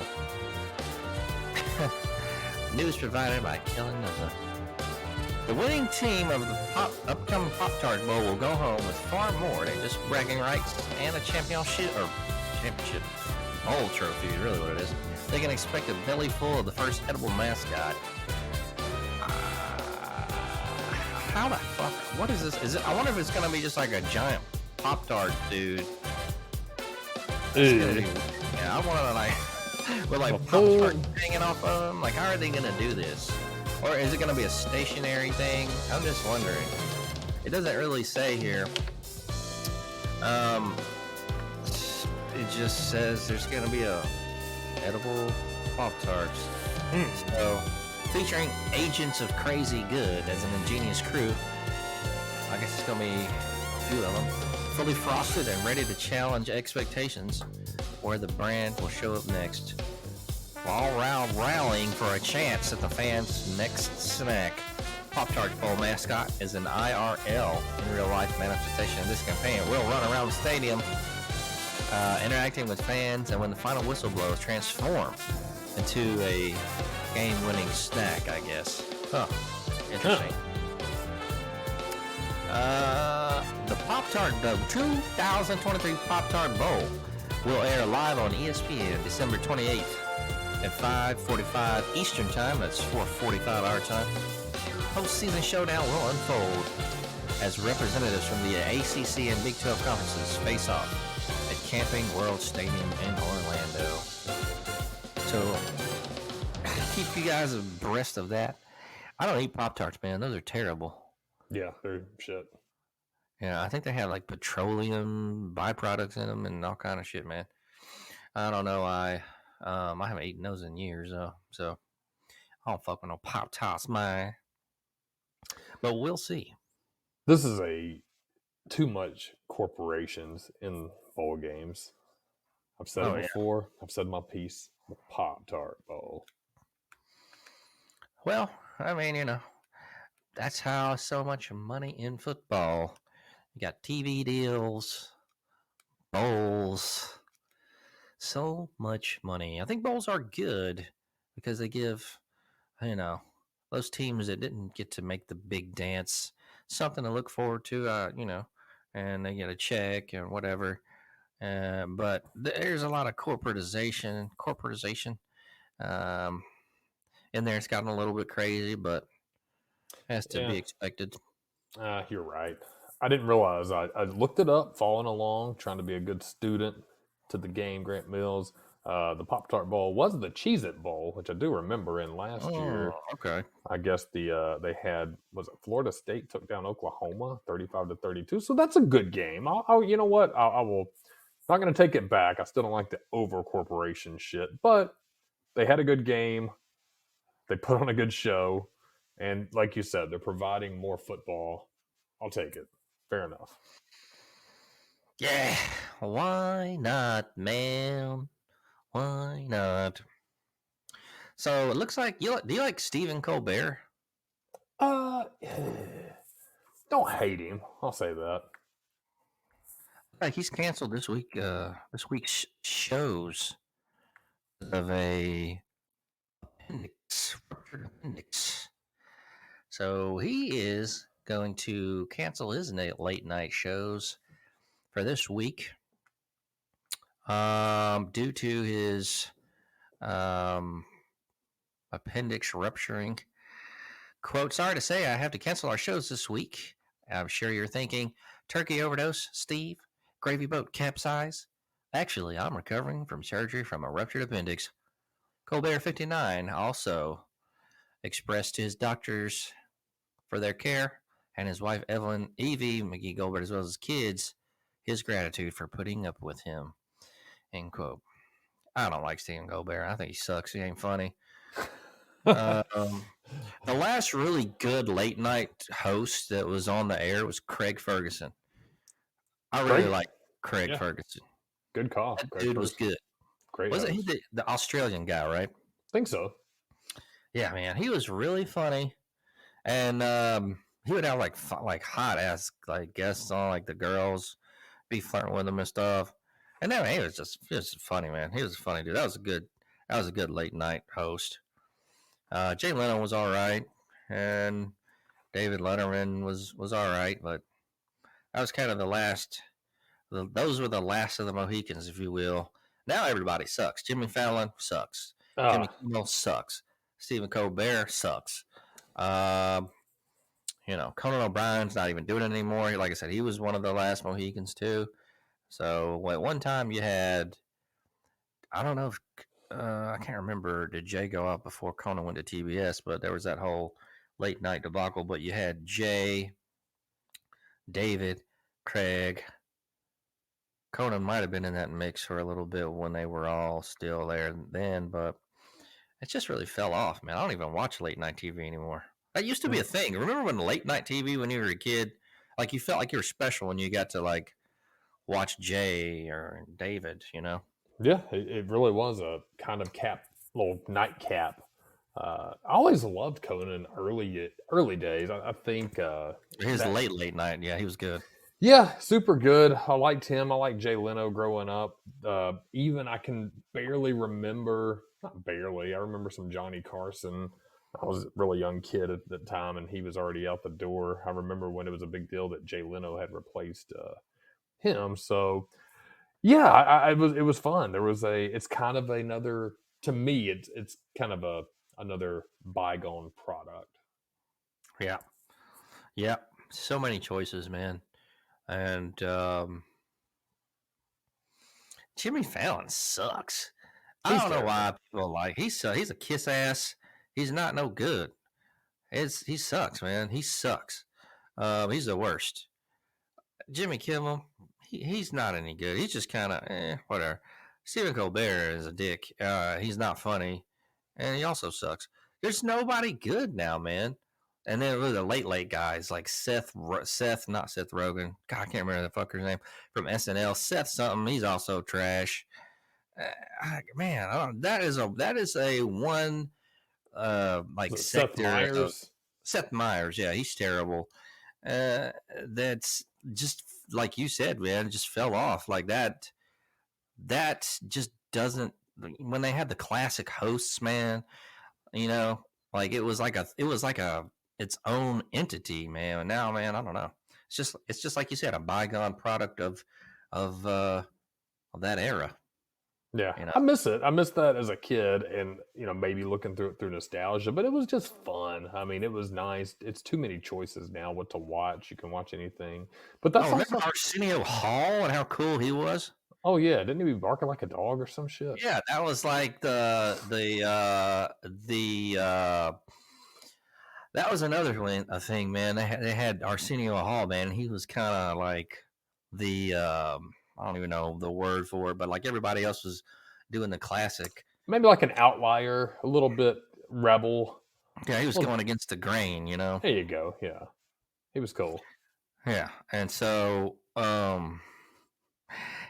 News provided by Kelly Nova. The winning team of the upcoming Pop-Tart Bowl will go home with far more than just bragging rights and a championship bowl trophy is really what it is. They can expect a belly full of the first edible mascot. How the fuck? What is this? I wonder if it's gonna be just like a giant Pop-Tart dude. Yeah, I want to with Pop-Tart hanging off of them. Like, how are they gonna do this? Or is it going to be a stationary thing? I'm just wondering. It doesn't really say here. It just says there's going to be a edible Pop-Tarts. So, featuring agents of crazy good as an ingenious crew. I guess it's going to be a few of them. Fully frosted and ready to challenge expectations where the brand will show up next. All round rallying for a chance at the fans' next snack. Pop-Tart Bowl mascot is an IRL in real life manifestation of this campaign. It will run around the stadium, interacting with fans, and when the final whistle blows, transform into a game-winning snack, I guess. Huh. Interesting. The Pop-Tart, the 2023 Pop-Tart Bowl will air live on ESPN December 28th at 5:45 Eastern Time. That's 4:45 our time. Postseason showdown will unfold as representatives from the ACC and Big 12 conferences face off at Camping World Stadium in Orlando. So, keep you guys abreast of that. I don't eat Pop-Tarts, man. Those are terrible. Yeah, they're shit. Yeah, I think they have like petroleum byproducts in them and all kind of shit, man. I don't know. I haven't eaten those in years, so I don't fuck with no Pop-Tarts, man. But we'll see. This is too much corporations in bowl games. I've said it before. I've said my piece. The Pop-Tart Bowl. Well, I mean, that's how so much money in football. You got TV deals, bowls, so much money. I think bowls are good because they give, those teams that didn't get to make the big dance something to look forward to, and they get a check or whatever. But there's a lot of corporatization in there. It's gotten a little bit crazy, but has to be expected. You're right. I didn't realize. I looked it up, following along, trying to be a good student to the game. Grant Mills. The Pop-Tart Bowl was the Cheez-It Bowl, which I do remember in last year. Okay. I guess they had, was it Florida State took down Oklahoma 35-32. So that's a good game. I'll you know what? I will. Not going to take it back. I still don't like the over corporation shit, but they had a good game. They put on a good show, and like you said, they're providing more football. I'll take it. Fair enough. Yeah, why not, man? Why not? So it looks like do you like Stephen Colbert? Don't hate him. I'll say that. Like he's canceled this week's shows of a ruptured appendix. So he is going to cancel his late night shows for this week due to his appendix rupturing. Quote, sorry to say I have to cancel our shows this week. I'm sure you're thinking, turkey overdose, Steve? Gravy boat capsize? Actually, I'm recovering from surgery from a ruptured appendix. Colbert 59 also expressed to his doctors for their care and his wife Evie McGee Goldberg, as well as his kids, his gratitude for putting up with him. End quote. I don't like Stephen Colbert. I think he sucks. He ain't funny. The last really good late night host that was on the air was Craig Ferguson. I really like Craig Ferguson. Good call. That dude was good. Great. Wasn't he the Australian guy, right? I think so. Yeah, man. He was really funny. And he would have like hot ass like guests on, like the girls be flirting with him and stuff. And then he was just funny, man. He was a funny dude. That was a good late night host. Jay Leno was all right, and David Letterman was all right, but that was kind of the last. Those were the last of the Mohicans, if you will. Now everybody sucks. Jimmy Fallon sucks. Jimmy Kimmel sucks. Stephen Colbert sucks. Conan O'Brien's not even doing it anymore. Like I said, he was one of the last Mohicans too. So at one time you had, I don't know if I can't remember, did Jay go out before Conan went to TBS? But there was that whole late night debacle. But you had Jay, David, Craig. Conan might have been in that mix for a little bit when they were all still there then, but it just really fell off, man. I don't even watch late night TV anymore. That used to be a thing. Remember when late night TV, when you were a kid, like you felt like you were special when you got to like watch Jay or David, Yeah, it really was a kind of little nightcap I always loved Conan early days. I think His that late night. Yeah, he was good. yeah, super good. I liked him. I liked Jay Leno growing up. Even I can barely remember, not barely. I remember some Johnny Carson. I was a really young kid at the time, and he was already out the door. I remember when it was a big deal that Jay Leno had replaced him. So yeah, it was fun. It's kind of another, to me, it's kind of another bygone product. Yeah. Yeah. So many choices, man. And Jimmy Fallon sucks. I He's don't know terrible. why people like he's a kiss ass. He's not no good. He sucks, man. He sucks. He's the worst. Jimmy Kimmel, he's not any good. He's just kind of whatever. Stephen Colbert is a dick. He's not funny, and he also sucks. There's nobody good now, man. And then with the late guys like not Seth Rogen. God, I can't remember the fucker's name from SNL. Seth something. He's also trash. Man, that is a one like Seth sector of Meyers. Seth Meyers. Yeah, he's terrible. That's just like you said, man. It just fell off like that. That just doesn't. When they had the classic hosts, man, you know, like it was like a its own entity, man. And now, man, I don't know. It's just like you said, a bygone product of that era. Yeah, You know. I miss it. I miss that as a kid, and maybe looking through it through nostalgia. But it was just fun. I mean, it was nice. It's too many choices now. What to watch? You can watch anything. But that's Oh, remember also. Arsenio Hall and how cool he was? Oh yeah, didn't he be barking like a dog or some shit? Yeah, that was like that was another a thing, man. They had Arsenio Hall, man. He was kind of like the I don't even know the word for it, but like everybody else was doing the classic. Maybe like an outlier, a little bit rebel. Yeah, he was Well, going against the grain, you know. there you go. Yeah, he was cool. Yeah, and so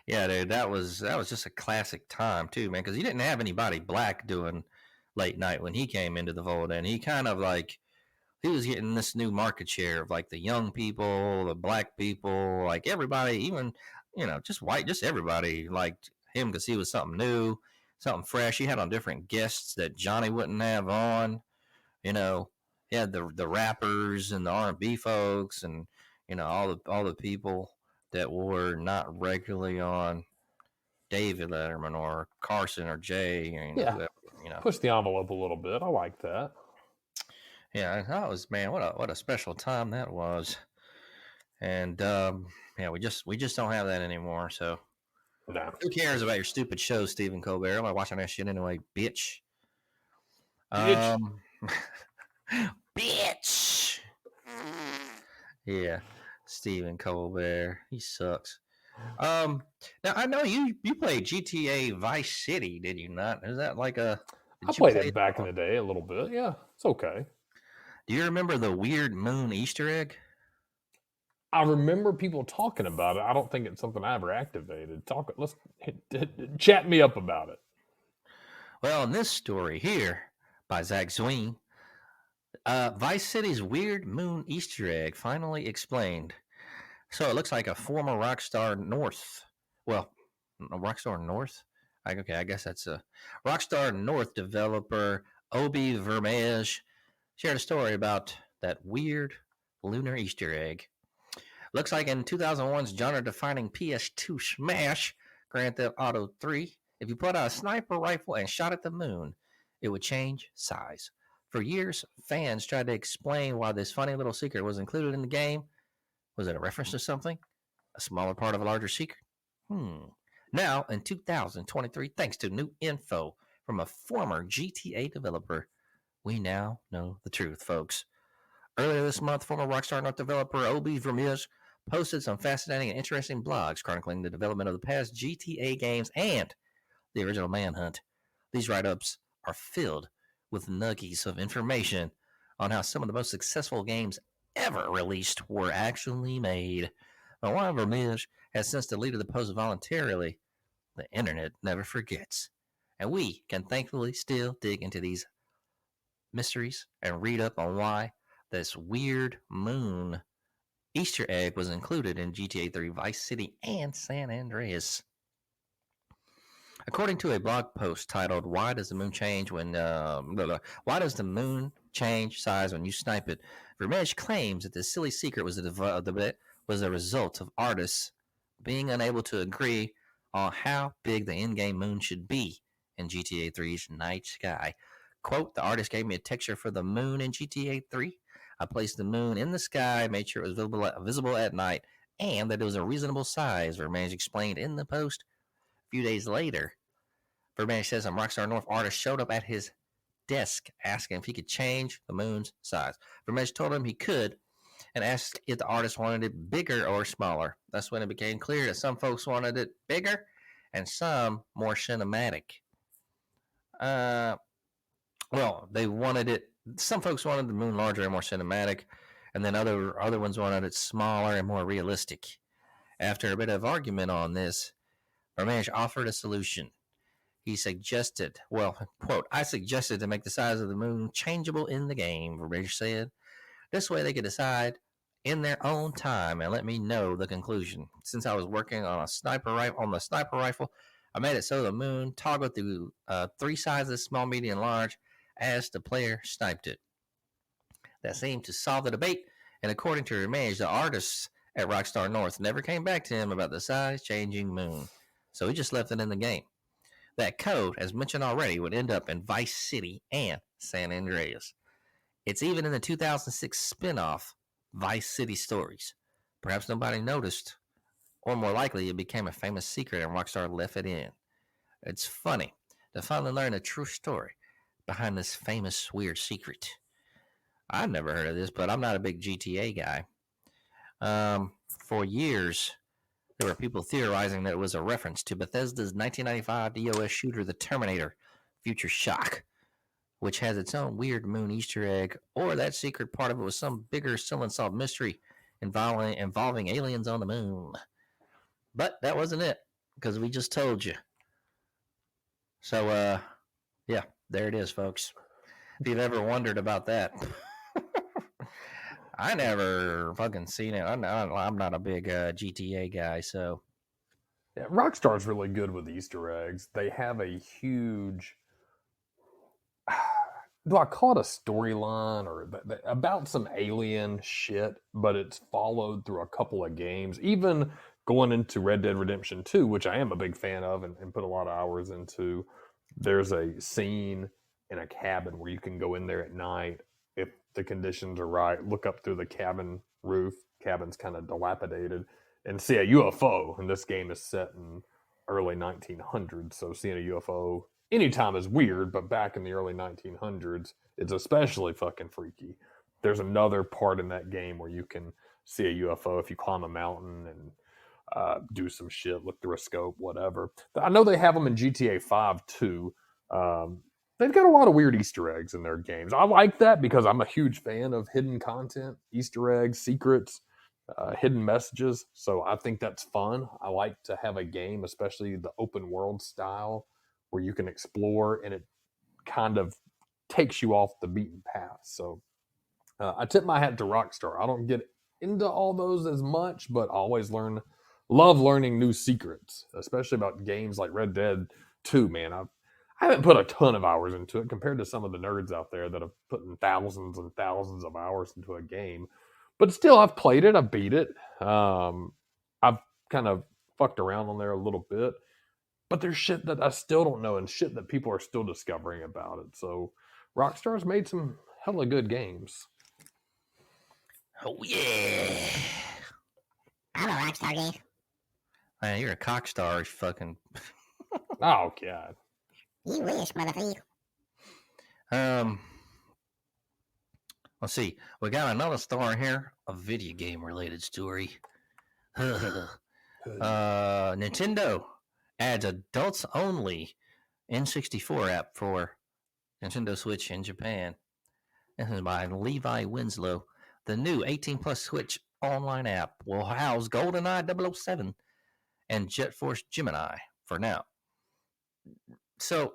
yeah, dude, that was just a classic time too, man. Because he didn't have anybody black doing late night when he came into the fold, and he kind of like he was getting this new market share of like the young people, the black people, like everybody, even just white, just everybody liked him because he was something new, something fresh. He had on different guests that Johnny wouldn't have on. You know, he had the rappers and the R&B folks, and all the people that were not regularly on David Letterman or Carson or Jay, or Yeah, whoever. push the envelope a little bit. I like that. Yeah, that was, man, what a special time that was. And yeah, we just don't have that anymore. So No. who cares about your stupid show, Stephen Colbert? I'm not watching that shit anyway, bitch. Bitch. Bitch. Yeah, Stephen Colbert, he sucks. Now I know you played GTA Vice City, did you not? Is that like a? I Did you played play it back in the day a little bit. Yeah, it's okay. Do you remember the weird moon Easter egg? I remember people talking about it. I don't think it's something I ever activated. Let's chat me up about it. Well, in this story here by Zach Zween, Vice City's weird moon Easter egg finally explained. So it looks like a former Rockstar North. Well, Rockstar North? Okay, I guess that's a Rockstar North developer, Obi Vermeij, shared a story about that weird lunar Easter egg. Looks like in 2001's genre-defining PS2 smash, Grand Theft Auto 3, if you put out a sniper rifle and shot at the moon, it would change size. For years, fans tried to explain why this funny little secret was included in the game. Was it a reference to something? A smaller part of a larger secret? Now, in 2023, thanks to new info from a former GTA developer, we now know the truth, folks. Earlier this month, former Rockstar North developer Obi Vermeij posted some fascinating and interesting blogs chronicling the development of the past GTA games and the original Manhunt. These write-ups are filled with nuggies of information on how some of the most successful games ever released were actually made. But while Vermeij has since deleted the post voluntarily, the internet never forgets. And we can thankfully still dig into these Mysteries and read up on why this weird moon Easter egg was included in GTA 3 Vice City and San Andreas. According to a blog post titled "Why Does the Moon Change When Why Does the Moon Change Size When You Snipe It?" Vermeij claims that this silly secret was a result of artists being unable to agree on how big the in-game moon should be in GTA 3's night sky. Quote, "The artist gave me a texture for the moon in GTA 3. I placed the moon in the sky, made sure it was visible at night, and that it was a reasonable size," Vermeij explained in the post. A few days later, Vermeij says a Rockstar North artist showed up at his desk asking if he could change the moon's size. Vermeij told him he could and asked if the artist wanted it bigger or smaller. That's when it became clear that some folks wanted it bigger and some more cinematic. They wanted it. Some folks wanted the moon larger and more cinematic, and then other ones wanted it smaller and more realistic. After a bit of argument on this, Vermeij offered a solution. He suggested, quote, "I suggested to make the size of the moon changeable in the game," Vermeij said. "This way they could decide in their own time and let me know the conclusion. Since I was working on the sniper rifle, I made it so the moon toggled through 3 sizes, small, medium, large, as the player sniped it. That seemed to solve the debate, and according to Vermeij, the artists at Rockstar North never came back to him about the size-changing moon, so he just left it in the game. That code, as mentioned already, would end up in Vice City and San Andreas. It's even in the 2006 spin-off, Vice City Stories. Perhaps nobody noticed, or more likely, it became a famous secret and Rockstar left it in. It's funny to finally learn the true story behind this famous weird secret. I've never heard of this, but I'm not a big GTA guy. For years, there were people theorizing that it was a reference to Bethesda's 1995 DOS shooter, The Terminator, Future Shock, which has its own weird moon Easter egg, or that secret part of it was some bigger, still unsolved mystery involving aliens on the moon. But that wasn't it, because we just told you. So, yeah, there it is, folks. If you've ever wondered about that, I never fucking seen it. I'm not a big GTA guy, so. Yeah, Rockstar's really good with Easter eggs. They have a huge, do I call it a storyline or about some alien shit, but it's followed through a couple of games. Even going into Red Dead Redemption 2, which I am a big fan of and put a lot of hours into, there's a scene in a cabin where you can go in there at night if the conditions are right, look up through the cabin roof, cabin's kind of dilapidated, and see a UFO. And this game is set in early 1900s, so seeing a UFO anytime is weird, but back in the early 1900s, it's especially fucking freaky. There's another part in that game where you can see a UFO if you climb a mountain and do some shit, look through a scope, whatever. I know they have them in GTA 5 too. They've got a lot of weird Easter eggs in their games. I like that because I'm a huge fan of hidden content, Easter eggs, secrets, hidden messages. So I think that's fun. I like to have a game, especially the open world style, where you can explore and it kind of takes you off the beaten path. So I tip my hat to Rockstar. I don't get into all those as much, but I always love learning new secrets, especially about games like Red Dead 2, man. I haven't put a ton of hours into it compared to some of the nerds out there that have put in thousands and thousands of hours into a game. But still, I've played it. I've beat it. I've kind of fucked around on there a little bit. But there's shit that I still don't know and shit that people are still discovering about it. So Rockstar's made some hella good games. Oh, yeah. I'm a Rockstar dude. Man, you're a cockstar, fucking. Oh, God. You wish, motherfucker. Let's see. We got another story here, a video game related story. Nintendo adds adults only N64 app for Nintendo Switch in Japan. This is by Levi Winslow. The new 18 plus Switch online app will house GoldenEye 007 and Jet Force Gemini for now. So,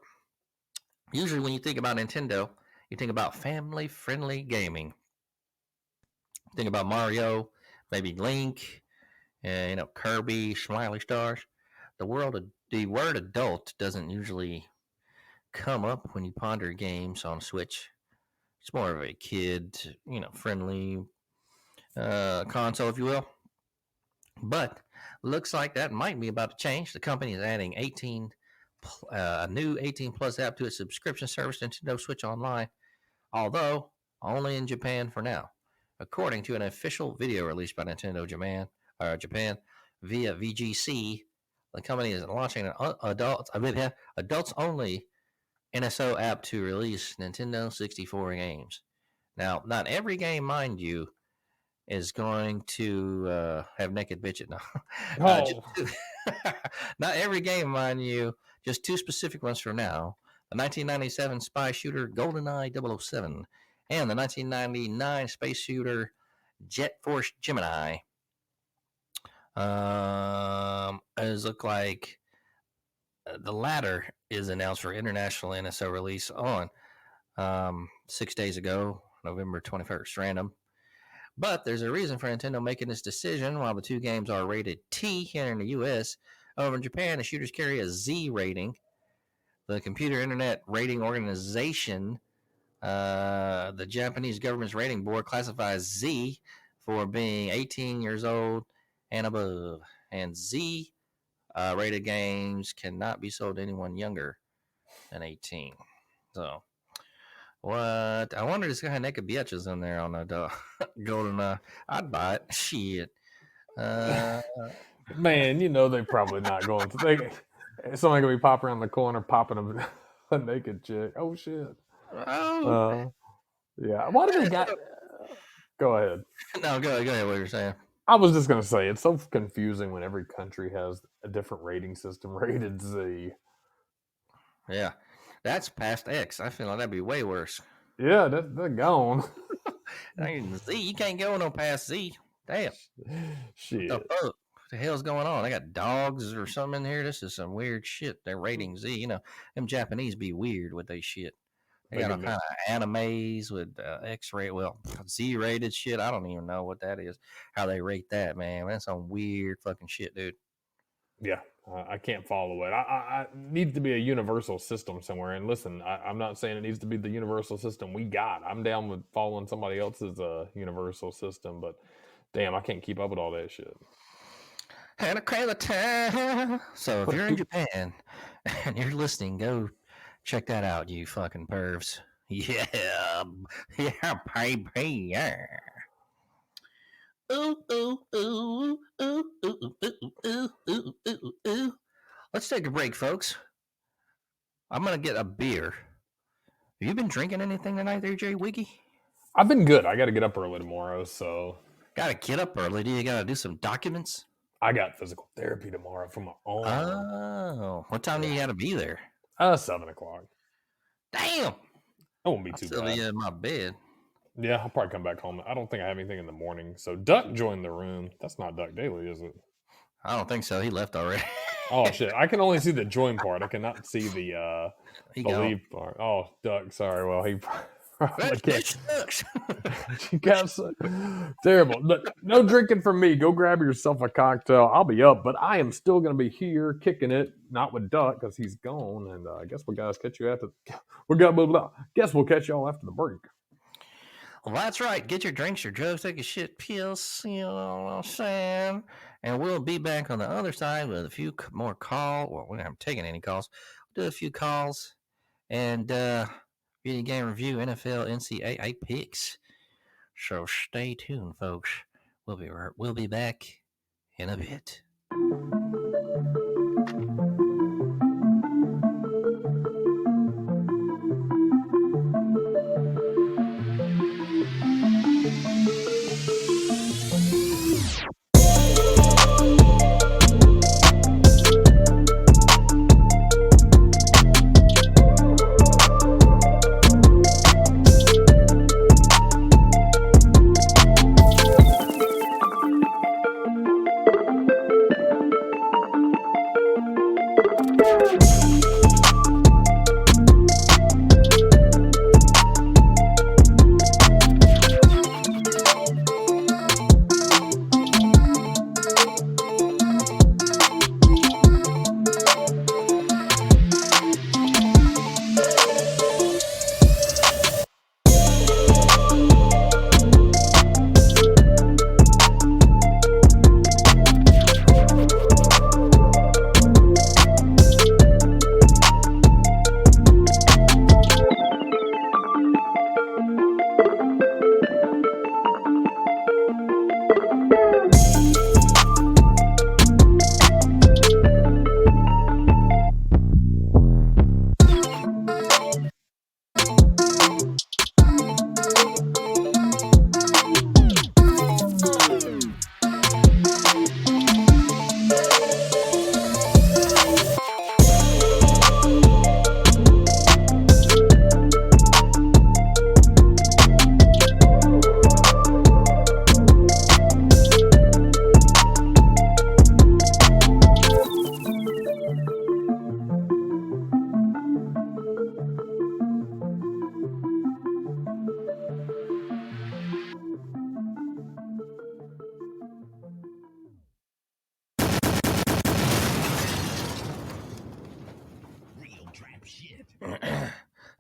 usually when you think about Nintendo, You think about family-friendly gaming. Think about Mario, maybe Link, and Kirby, Smiley Stars. The word adult doesn't usually come up when you ponder games on Switch. It's more of a kid, friendly console, if you will. But looks like that might be about to change. The company is adding a new 18 plus app to its subscription service, Nintendo Switch Online, although only in Japan for now. According to an official video released by Nintendo Japan via VGC, the company is launching an adults only NSO app to release Nintendo 64 games. Now, not every game, mind you, is going to have naked bitches. No. Not every game, mind you, just two specific ones for now. The 1997 spy shooter GoldenEye 007 and the 1999 space shooter Jet Force Gemini. It look like the latter is announced for international NSO release on 6 days ago, November 21st, random. But there's a reason for Nintendo making this decision. While the two games are rated T here in the U.S., over in Japan, the shooters carry a Z rating. The Computer Internet Rating Organization, the Japanese government's rating board, classifies Z for being 18 years old and above. And Z rated games cannot be sold to anyone younger than 18. So, what? I wonder if this guy naked bitches in there on the golden. I'd buy it. Shit. Man, they're probably not going to think somebody gonna be popping around the corner, popping a naked chick. Oh shit. Oh. Yeah. Why do they got? Go ahead. No, go ahead. What you're saying? I was just gonna say it's so confusing when every country has a different rating system rated Z. Yeah, that's past X. I feel like that'd be way worse. Yeah, they're gone. Z, you can't go no past Z. Damn. Shit. What the fuck? What the hell's going on? They got dogs or something in here. This is some weird shit. They're rating Z. Them Japanese be weird with they shit. They got all kind of animes with Z-rated shit. I don't even know what that is. How they rate that, man. That's some weird fucking shit, dude. Yeah, I can't follow it. I needs to be a universal system somewhere. And listen, I'm not saying it needs to be the universal system we got. I'm down with following somebody else's universal system, but damn, I can't keep up with all that shit. Had a crazy time. So if you're in Japan and you're listening, go check that out, you fucking pervs. Yeah, baby, yeah. Ooh, ooh, ooh, ooh, ooh, ooh, ooh, ooh, ooh, ooh. Let's take a break, folks. I'm gonna get a beer. Have you been drinking anything tonight there, Jay Wiggy? I've been good. I got to get up early tomorrow, so. Gotta get up early. Do you gotta do some documents? I got physical therapy tomorrow for my own. Oh, what time do you gotta be there? 7 o'clock. Damn. It won't be too bad. I'll still be in my bed. Yeah, I'll probably come back home. I don't think I have anything in the morning. So Duck joined the room. That's not Duck Daily, is it? I don't think so. He left already. Oh shit! I can only see the join part. I cannot see the leave part. Oh, Duck. Sorry. Well, he probably can't. You guys, terrible. No drinking from me. Go grab yourself a cocktail. I'll be up, but I am still going to be here kicking it. Not with Duck because he's gone. And I guess we'll guys catch you after. Guess we'll catch y'all after the break. Well, that's right. Get your drinks, your drugs, take a shit, pills, you know what I'm saying? And we'll be back on the other side with a few more calls. Well, we haven't taken any calls. We'll do a few calls and video game review, NFL, NCAA picks. So stay tuned, folks. We'll be back in a bit.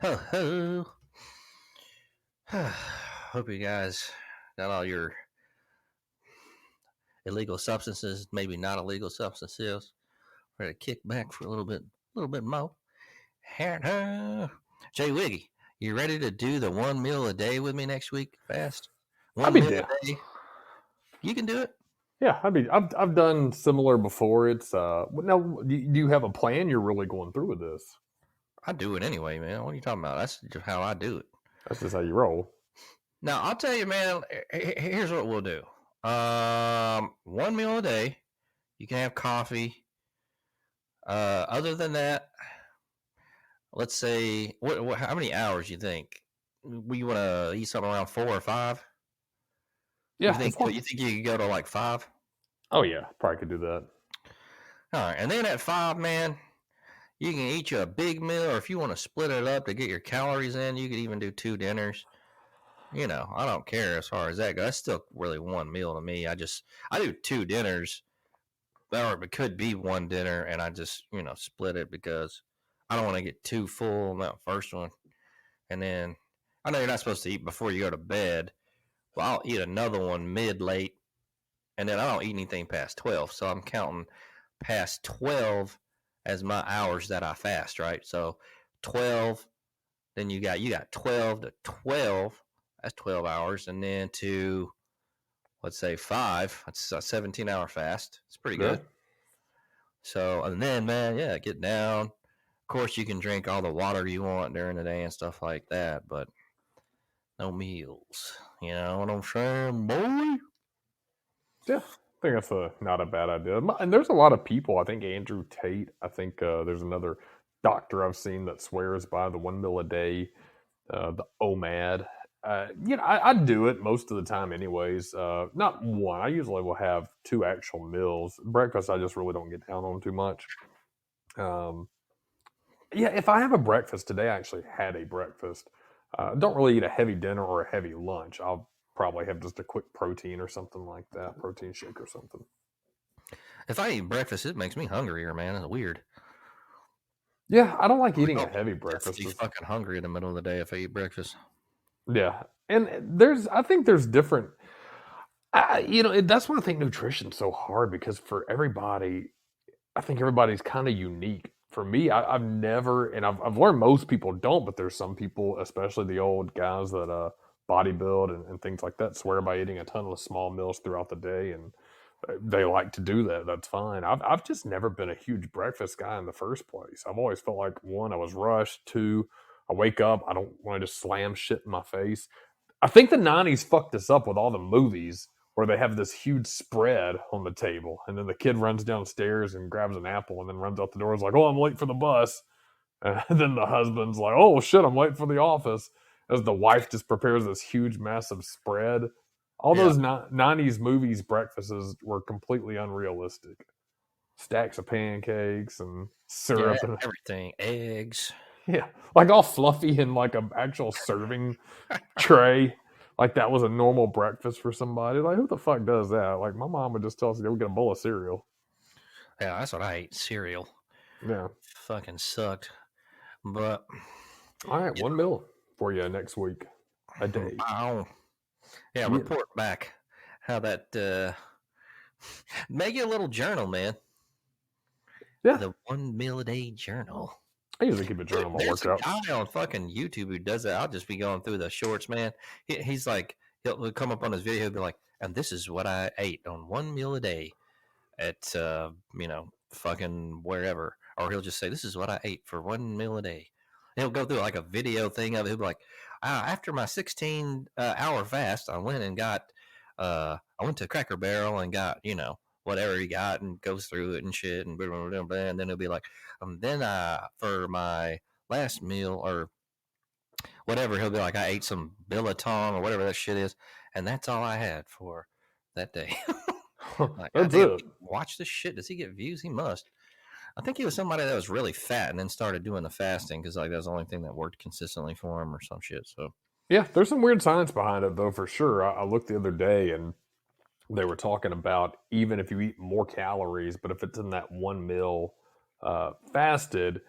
Ho ho. Hope you guys got all your illegal substances, maybe not illegal substances, ready to kick back for a little bit more. Jay Wiggy, you ready to do the one meal a day with me next week? Fast, I'd one be meal down. a day. You can do it. Yeah, I've done similar before. It's now. Do you have a plan? You're really going through with this. I do it anyway, man. What are you talking about? That's just how I do it. That's just how you roll. Now I'll tell you, man. Here's what we'll do. One meal a day. You can have coffee. Other than that, let's say what how many hours you think? We want to eat something around 4 or 5? Yeah, You think you could go to like 5? Oh yeah, probably could do that. All right, and then at 5, man, you can eat you a big meal, or if you want to split it up to get your calories in, you could even do 2 dinners. You know, I don't care as far as that goes. That's still really one meal to me. I do 2 dinners, or it could be 1 dinner, and I just split it because I don't want to get too full on that first one. And then I know you're not supposed to eat before you go to bed. Well, I'll eat another one late, and then I don't eat anything past 12. So I'm counting past 12 as my hours that I fast, right? So 12, then you got 12 to 12. That's 12 hours, and then to let's say 5. That's a 17-hour fast. It's pretty good. So and then, man, yeah, get down. Of course, you can drink all the water you want during the day and stuff like that, but no meals. You know what I'm saying, boy? Yeah, I think that's not a bad idea. And there's a lot of people. I think Andrew Tate. I think there's another doctor I've seen that swears by the 1 meal a day, the OMAD. I do it most of the time, anyways. Not one. I usually will have 2 actual meals. Breakfast, I just really don't get down on too much. Yeah, if I have a breakfast today, I actually had a breakfast. Don't really eat a heavy dinner or a heavy lunch. I'll probably have just a quick protein or something like that, protein shake or something. If I eat breakfast, it makes me hungrier, man. It's weird. Yeah, I don't like eating a heavy breakfast. I'm fucking hungry in the middle of the day if I eat breakfast. Yeah, and I think there's different. That's why I think nutrition's so hard, because for everybody, I think everybody's kind of unique. For me, I've never, and I've learned most people don't, but there's some people, especially the old guys that bodybuild and things like that, swear by eating a ton of small meals throughout the day, and they like to do that. That's fine. I've just never been a huge breakfast guy in the first place. I've always felt like, 1, I was rushed. 2, I wake up, I don't want to just slam shit in my face. I think the 90s fucked us up with all the movies where they have this huge spread on the table, and then the kid runs downstairs and grabs an apple and then runs out the door. It's like, oh, I'm late for the bus. And then the husband's like, oh shit, I'm late for the office, as the wife just prepares this huge, massive spread. All those 90s movies breakfasts were completely unrealistic. Stacks of pancakes and syrup and everything, eggs. Yeah, like all fluffy in like an actual serving tray. Like that was a normal breakfast for somebody. Like, who the fuck does that? Like, my mom would just tell us to go get a bowl of cereal. Yeah, that's what I ate. Cereal. Yeah. Fucking sucked. But all right, 1 meal for you next week. A day. Wow. Yeah, report back how that make it a little journal, man. Yeah. The 1 meal a day journal. I usually keep a journal while I work out. There's a guy on fucking YouTube who does that. I'll just be going through the shorts, man. He's like, he'll come up on his video, he'll be like, and this is what I ate on 1 meal a day at, fucking wherever. Or he'll just say, this is what I ate for 1 meal a day. And he'll go through like a video thing of it. He'll be like, after my 16-hour fast, I went and got, I went to Cracker Barrel and got, whatever he got, and goes through it and shit, and blah, blah, blah, blah, and then he'll be like, then for my last meal or whatever, he'll be like, I ate some biltong or whatever that shit is, and that's all I had for that day. Like, that's it. Watch this shit. Does he get views? He must. I think he was somebody that was really fat and then started doing the fasting because like that was the only thing that worked consistently for him or some shit. So yeah, there's some weird science behind it though, for sure. I looked the other day and they were talking about even if you eat more calories, but if it's in that 1 meal fasted,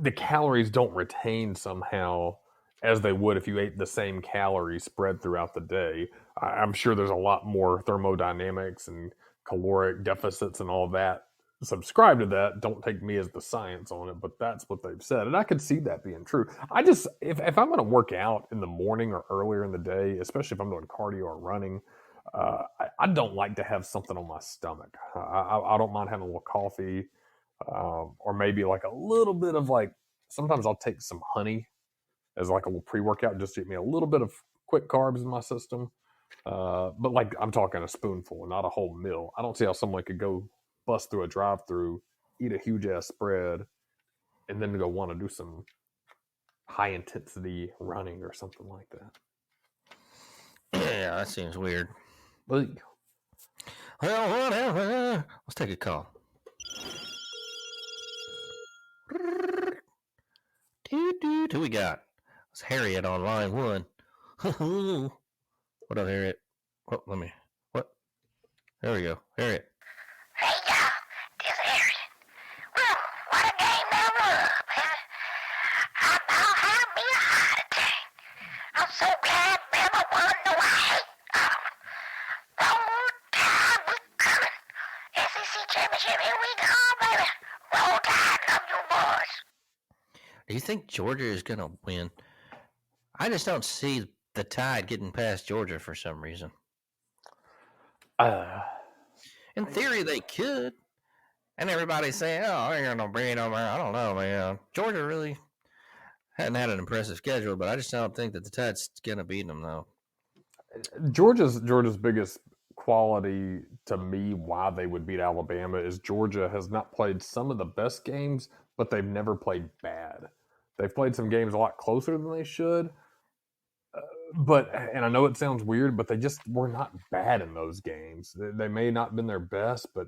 the calories don't retain somehow as they would if you ate the same calories spread throughout the day. I'm sure there's a lot more thermodynamics and caloric deficits and all that. Subscribe to that. Don't take me as the science on it, but that's what they've said. And I could see that being true. I just, if I'm going to work out in the morning or earlier in the day, especially if I'm doing cardio or running, I don't like to have something on my stomach. I don't mind having a little coffee, or maybe like a little bit of like, sometimes I'll take some honey as like a little pre-workout just to get me a little bit of quick carbs in my system. But like I'm talking a spoonful, not a whole meal. I don't see how someone could go bust through a drive-through, eat a huge ass spread, and then go want to do some high intensity running or something like that. Yeah, that seems weird. But Well, whatever. Let's take a call. Who we got? It's Harriet on line 1. What up, Harriet? Oh, let me. What? There we go. Harriet. Hey y'all, this is Harriet. Well, what a game that was, man. I about had me a heart attack. I'm so glad Bama won the way. The whole time we coming. SEC championship, here we go, baby. Roll Tide, love you boys. Do you think Georgia is going to win? I just don't see the Tide getting past Georgia for some reason. In theory, they could. And everybody's saying, oh, I ain't going to bring it over. I don't know, man. Georgia really hadn't had an impressive schedule, but I just don't think that the Tide's going to beat them, though. Georgia's biggest quality to me why they would beat Alabama is Georgia has not played some of the best games, but they've never played bad. They've played some games a lot closer than they should. And I know it sounds weird, but they just were not bad in those games. They may not have been their best, but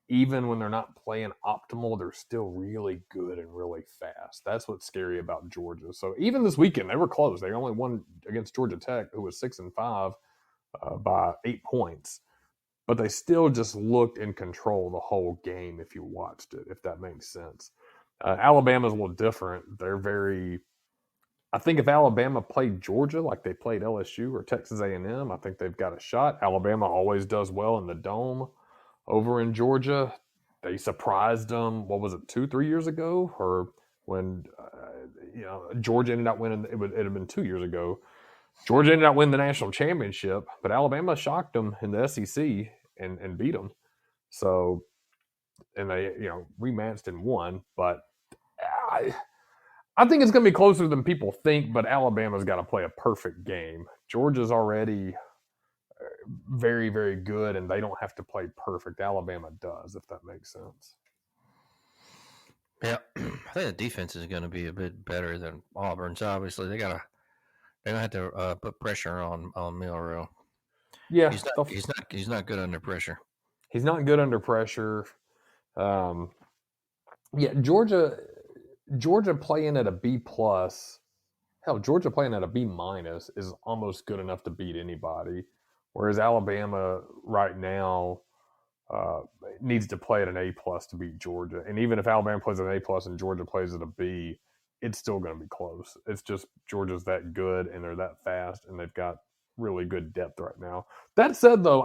even when they're not playing optimal, they're still really good and really fast. That's what's scary about Georgia. So even this weekend, they were close. They only won against Georgia Tech, who was 6-5, by 8 points. But they still just looked in control the whole game if you watched it, if that makes sense. Alabama's a little different. They're very... I think if Alabama played Georgia like they played LSU or Texas A&M, I think they've got a shot. Alabama always does well in the Dome. Over in Georgia, they surprised them. What was it, 2-3 years ago, or when Georgia ended up winning? It had been 2 years ago. Georgia ended up winning the national championship, but Alabama shocked them in the SEC and beat them. So, and they rematched and won. But I think it's going to be closer than people think. But Alabama's got to play a perfect game. Georgia's already very, very good, and they don't have to play perfect. Alabama does, if that makes sense. Yeah, I think the defense is going to be a bit better than Auburn's. Obviously, they're gonna have to put pressure on Milroe. Yeah, he's not good under pressure. He's not good under pressure. Georgia playing at a B+. Hell, Georgia playing at a B- is almost good enough to beat anybody. Whereas Alabama right now needs to play at an A+ to beat Georgia. And even if Alabama plays at an A+ and Georgia plays at a B, it's still going to be close. It's just Georgia's that good and they're that fast and they've got really good depth right now. That said, though,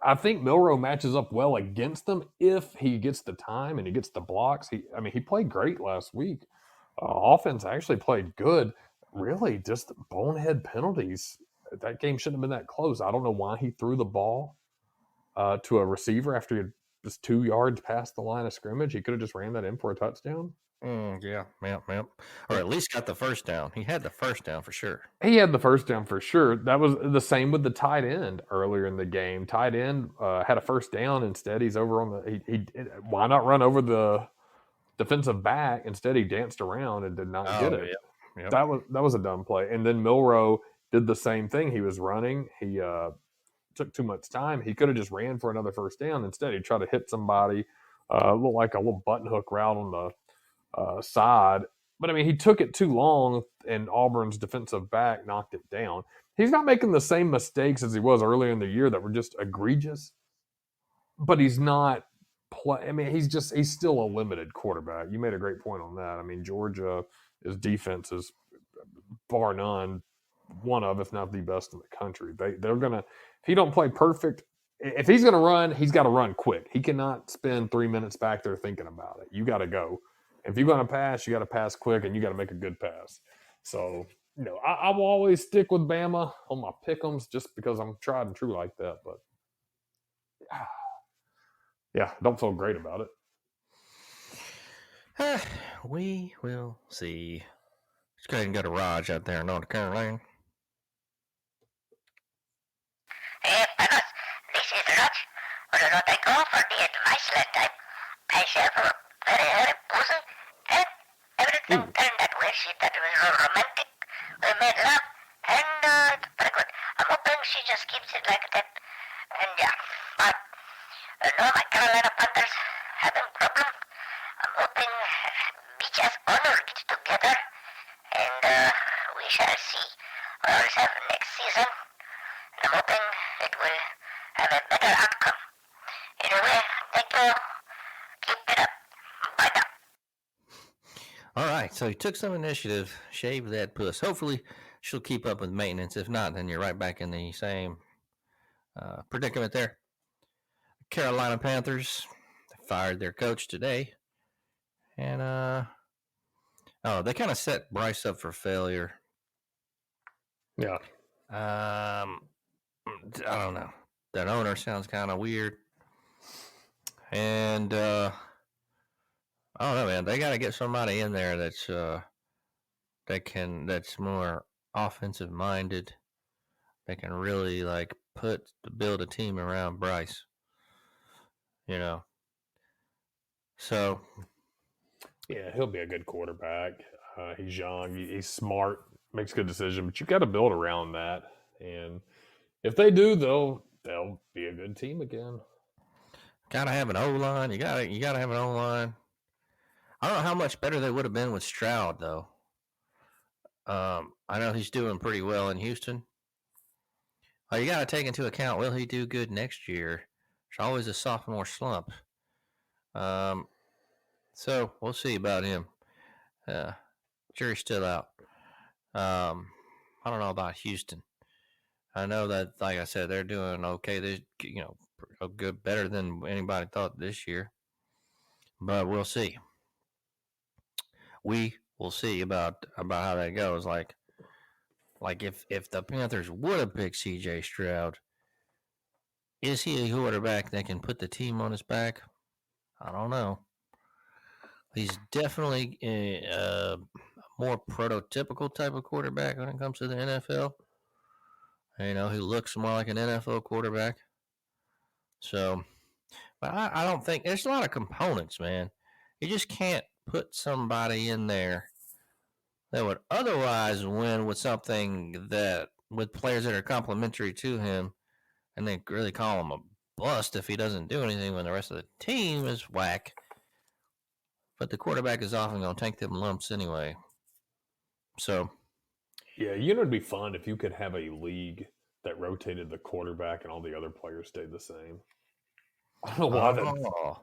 I think Milroe matches up well against them if he gets the time and he gets the blocks. He played great last week. Offense actually played good. Really, just bonehead penalties. That game shouldn't have been that close. I don't know why he threw the ball to a receiver after he had just 2 yards past the line of scrimmage. He could have just ran that in for a touchdown. Yeah. Or at least got the first down. He had the first down for sure. He had the first down for sure. That was the same with the tight end earlier in the game. Tight end had a first down. Instead, he's over on the... why not run over the defensive back? Instead, he danced around and did not get it. Yeah. Yep. That was a dumb play. And then Milroe did the same thing. He was running. He took too much time. He could have just ran for another first down. Instead, he tried to hit somebody. Looked like a little button hook route on the side. But, he took it too long, and Auburn's defensive back knocked it down. He's not making the same mistakes as he was earlier in the year that were just egregious. But he's not play. I mean, he's still a limited quarterback. You made a great point on that. I mean, Georgia's defense is bar none one of, if not the best in the country. They're gonna, if he don't play perfect, if he's gonna run, he's got to run quick. He cannot spend 3 minutes back there thinking about it. You got to go. If you're gonna pass, you got to pass quick, and you got to make a good pass. So, I will always stick with Bama on my pick'ems just because I'm tried and true like that. But yeah, don't feel great about it. We will see. Let's go ahead and go to Raj out there in North Carolina. Hey, fellas, this is Raj. What do not I go for the advice last time? I said for very pussy, and everything turned that way. She thought it was romantic. We made love, and it's very good. I'm hoping she just keeps it like that. And yeah, but my Carolina Panthers having problem. I'm hoping Beaches Honor gets together, and we shall see what else have next season. And I'm hoping it will have a better outcome. Anyway, thank you. Keep it up. Bye now. All right, so he took some initiative, shaved that puss. Hopefully, she'll keep up with maintenance. If not, then you're right back in the same predicament there. Carolina Panthers fired their coach today, and they kind of set Bryce up for failure. Yeah. I don't know. That owner sounds kind of weird, and I don't know, man. They got to get somebody in there that's more offensive minded. They can really build a team around Bryce. So yeah, he'll be a good quarterback. He's young, he's smart, makes good decisions, but you got to build around that. And if they do, they'll be a good team again. Gotta have an O-line. You gotta have an O-line. I don't know how much better they would have been with Stroud, though. I know he's doing pretty well in Houston. You got to take into account, will he do good next year? There's always a sophomore slump. So we'll see about him. Jury's still out. I don't know about Houston. I know that, like I said, they're doing okay. They, good, better than anybody thought this year. But we'll see. We will see about how that goes. Like if the Panthers would have picked C.J. Stroud, is he a quarterback that can put the team on his back? I don't know. He's definitely a more prototypical type of quarterback when it comes to the NFL. He looks more like an NFL quarterback. So, but I don't think there's a lot of components, man. You just can't put somebody in there that would otherwise win with something with players that are complementary to him, and they really call him a bust if he doesn't do anything when the rest of the team is whack. But the quarterback is often going to take them lumps anyway. So, yeah, it'd be fun if you could have a league that rotated the quarterback and all the other players stayed the same. I don't know why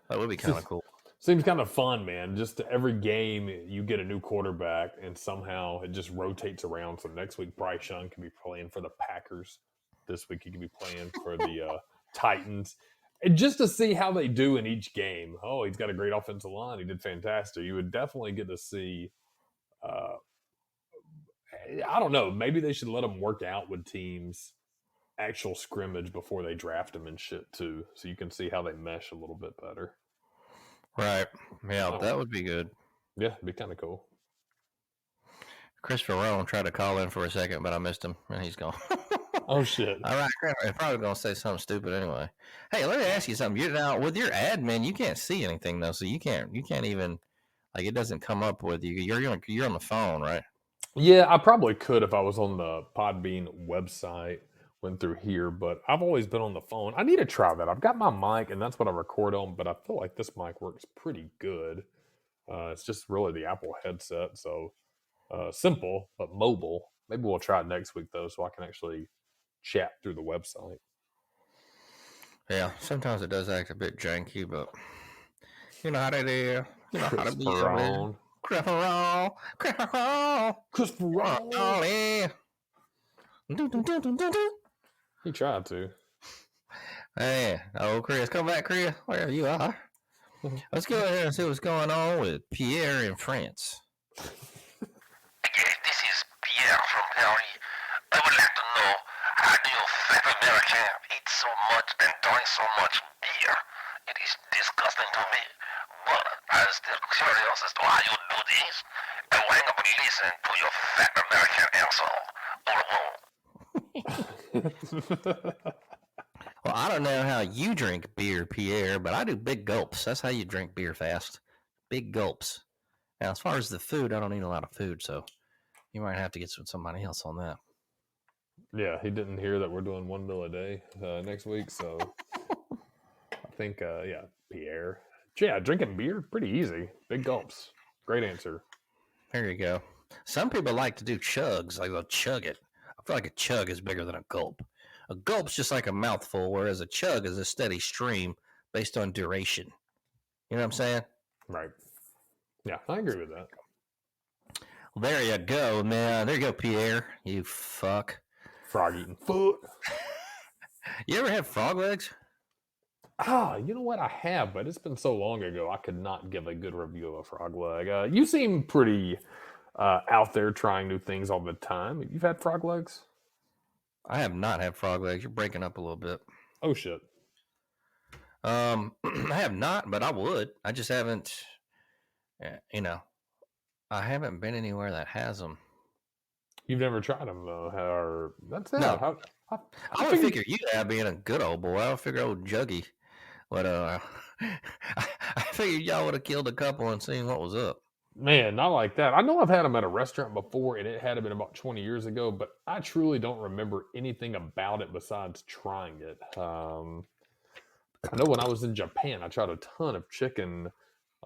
that would be kind of cool. Seems kind of fun, man. Just every game you get a new quarterback, and somehow it just rotates around. So next week Bryce Young can be playing for the Packers. This week he can be playing for the Titans. And just to see how they do in each game. Oh, he's got a great offensive line. He did fantastic. You would definitely get to see. I don't know. Maybe they should let them work out with teams, actual scrimmage before they draft them and shit too, so you can see how they mesh a little bit better. Right. Yeah, that would be good. Yeah, it'd be kind of cool. Christopher Rowan tried to call in for a second, but I missed him, and he's gone. Oh, shit. All right, I'm probably going to say something stupid anyway. Hey, let me ask you something. You're now with your admin, you can't see anything though, so you can't even it doesn't come up with you. You're on the phone, right? Yeah, I probably could if I was on the Podbean website, went through here, but I've always been on the phone. I need to try that. I've got my mic, and that's what I record on, but I feel like this mic works pretty good. It's just really the Apple headset, so simple but mobile. Maybe we'll try it next week though, so I can actually chat through the website. Yeah, sometimes it does act a bit janky, but You know how they do. You know how to be over there. Christopher Oh, yeah. He tried to. Hey, oh, Chris, come back, Chris. Where you are? Let's go ahead and see what's going on with Pierre in France. This is Pierre from Paris. I would like to know, how do you fat American eat so much and drink so much beer? It is disgusting to me, but I'm still curious as to how you do this. I will hang up and listen to your fat American asshole. Well, I don't know how you drink beer, Pierre, but I do big gulps. That's how you drink beer fast. Big gulps. Now, as far as the food, I don't eat a lot of food, so you might have to get with somebody else on that. Yeah, he didn't hear that we're doing 1 meal a day next week, so I think, yeah, Pierre. Yeah, drinking beer, pretty easy. Big gulps. Great answer. There you go. Some people like to do chugs, like they'll chug it. I feel like a chug is bigger than a gulp. A gulp's just like a mouthful, whereas a chug is a steady stream based on duration. You know what I'm saying? Right. Yeah, I agree with that. Well, there you go, man. There you go, Pierre. You fuck. Frog eating foot. You ever have frog legs? You know what? I have, but it's been so long ago, I could not give a good review of a frog leg. You seem pretty out there trying new things all the time. You've had frog legs? I have not had frog legs. You're breaking up a little bit. Oh, shit. I have not, but I would. I just haven't, I haven't been anywhere that has them. You've never tried them, though. Or that's it. No. I would figure you have, being a good old boy. I would figure old Juggy. But I figured y'all would have killed a couple and seen what was up. Man, not like that. I know I've had them at a restaurant before, and it had been about 20 years ago, but I truly don't remember anything about it besides trying it. I know when I was in Japan, I tried a ton of chicken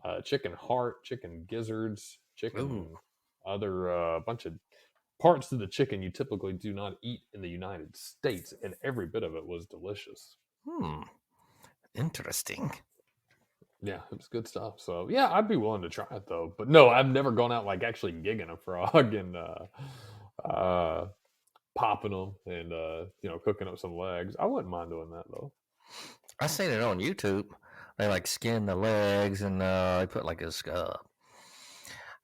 heart, chicken gizzards, other bunch of parts of the chicken you typically do not eat in the United States, and every bit of it was delicious. Interesting. Yeah, it was good stuff. So yeah, I'd be willing to try it though. But no, I've never gone out like actually gigging a frog and popping them and cooking up some legs. I wouldn't mind doing that though. I seen it on YouTube. They like skin the legs and they put like this. I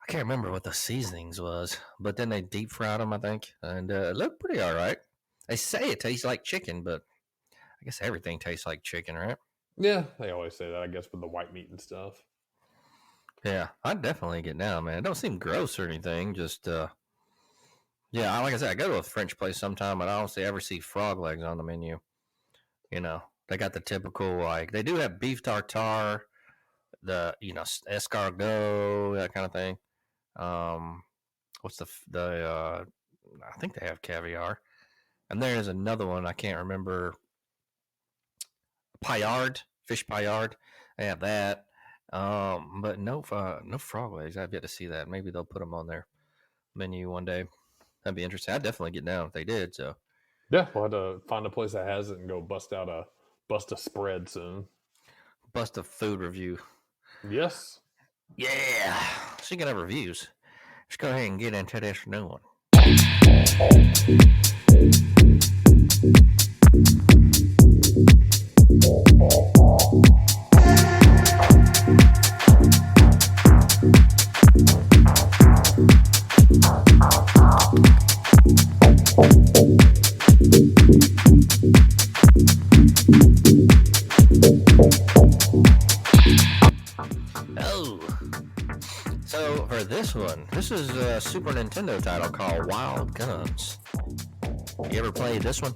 can't remember what the seasonings was, but then they deep fried them, I think, and it looked pretty all right. They say it tastes like chicken, but I guess everything tastes like chicken, right? Yeah, they always say that, I guess, with the white meat and stuff. Yeah, I'd definitely get down, man. It don't seem gross or anything. Just, yeah, like I said, I go to a French place sometime, but I don't ever see frog legs on the menu. You know, they got the typical, like, they do have beef tartare, the, escargot, that kind of thing. What's I think they have caviar. And there's another one, I can't remember. Paillard, fish paillard. They have that. But no frog legs. I've yet to see that. Maybe they'll put them on their menu one day. That'd be interesting. I'd definitely get down if they did. So yeah, we'll have to find a place that has it and go bust a spread soon. Bust a food review. Yes. Yeah. Speaking of reviews, let's go ahead and get into this new one. So for this one, this is a Super Nintendo title called Wild Guns. You ever played this one?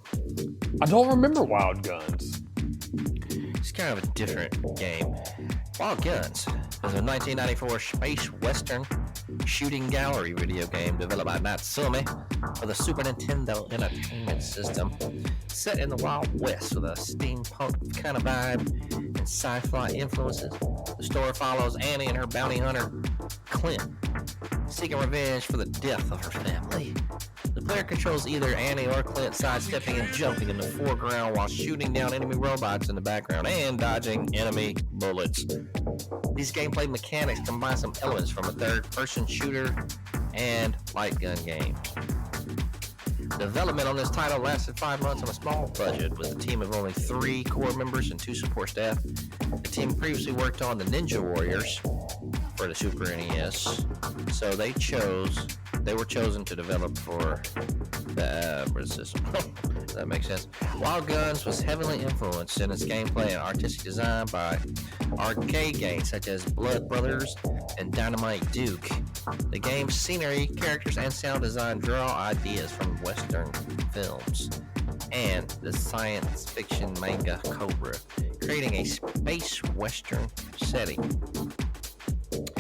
I don't remember Wild Guns. It's kind of a different game. Wild Guns is a 1994 space western shooting gallery video game developed by Natsume for the Super Nintendo Entertainment System, set in the Wild West with a steampunk kind of vibe and sci-fi influences. The story follows Annie and her bounty hunter, Clint, seeking revenge for the death of her family. The player controls either Annie or Clint, sidestepping and jumping in the foreground while shooting down enemy robots in the background and dodging enemy bullets. These gameplay mechanics combine some elements from a third-person shooter and light gun game. Development on this title lasted 5 months on a small budget with a team of only 3 core members and 2 support staff. The team previously worked on the Ninja Warriors for the Super NES, so they were chosen to develop for the system. Does that make sense? Wild Guns was heavily influenced in its gameplay and artistic design by arcade games such as Blood Brothers and Dynamite Duke. The game's scenery, characters, and sound design draw ideas from Western films and the science fiction manga Cobra, creating a space Western setting.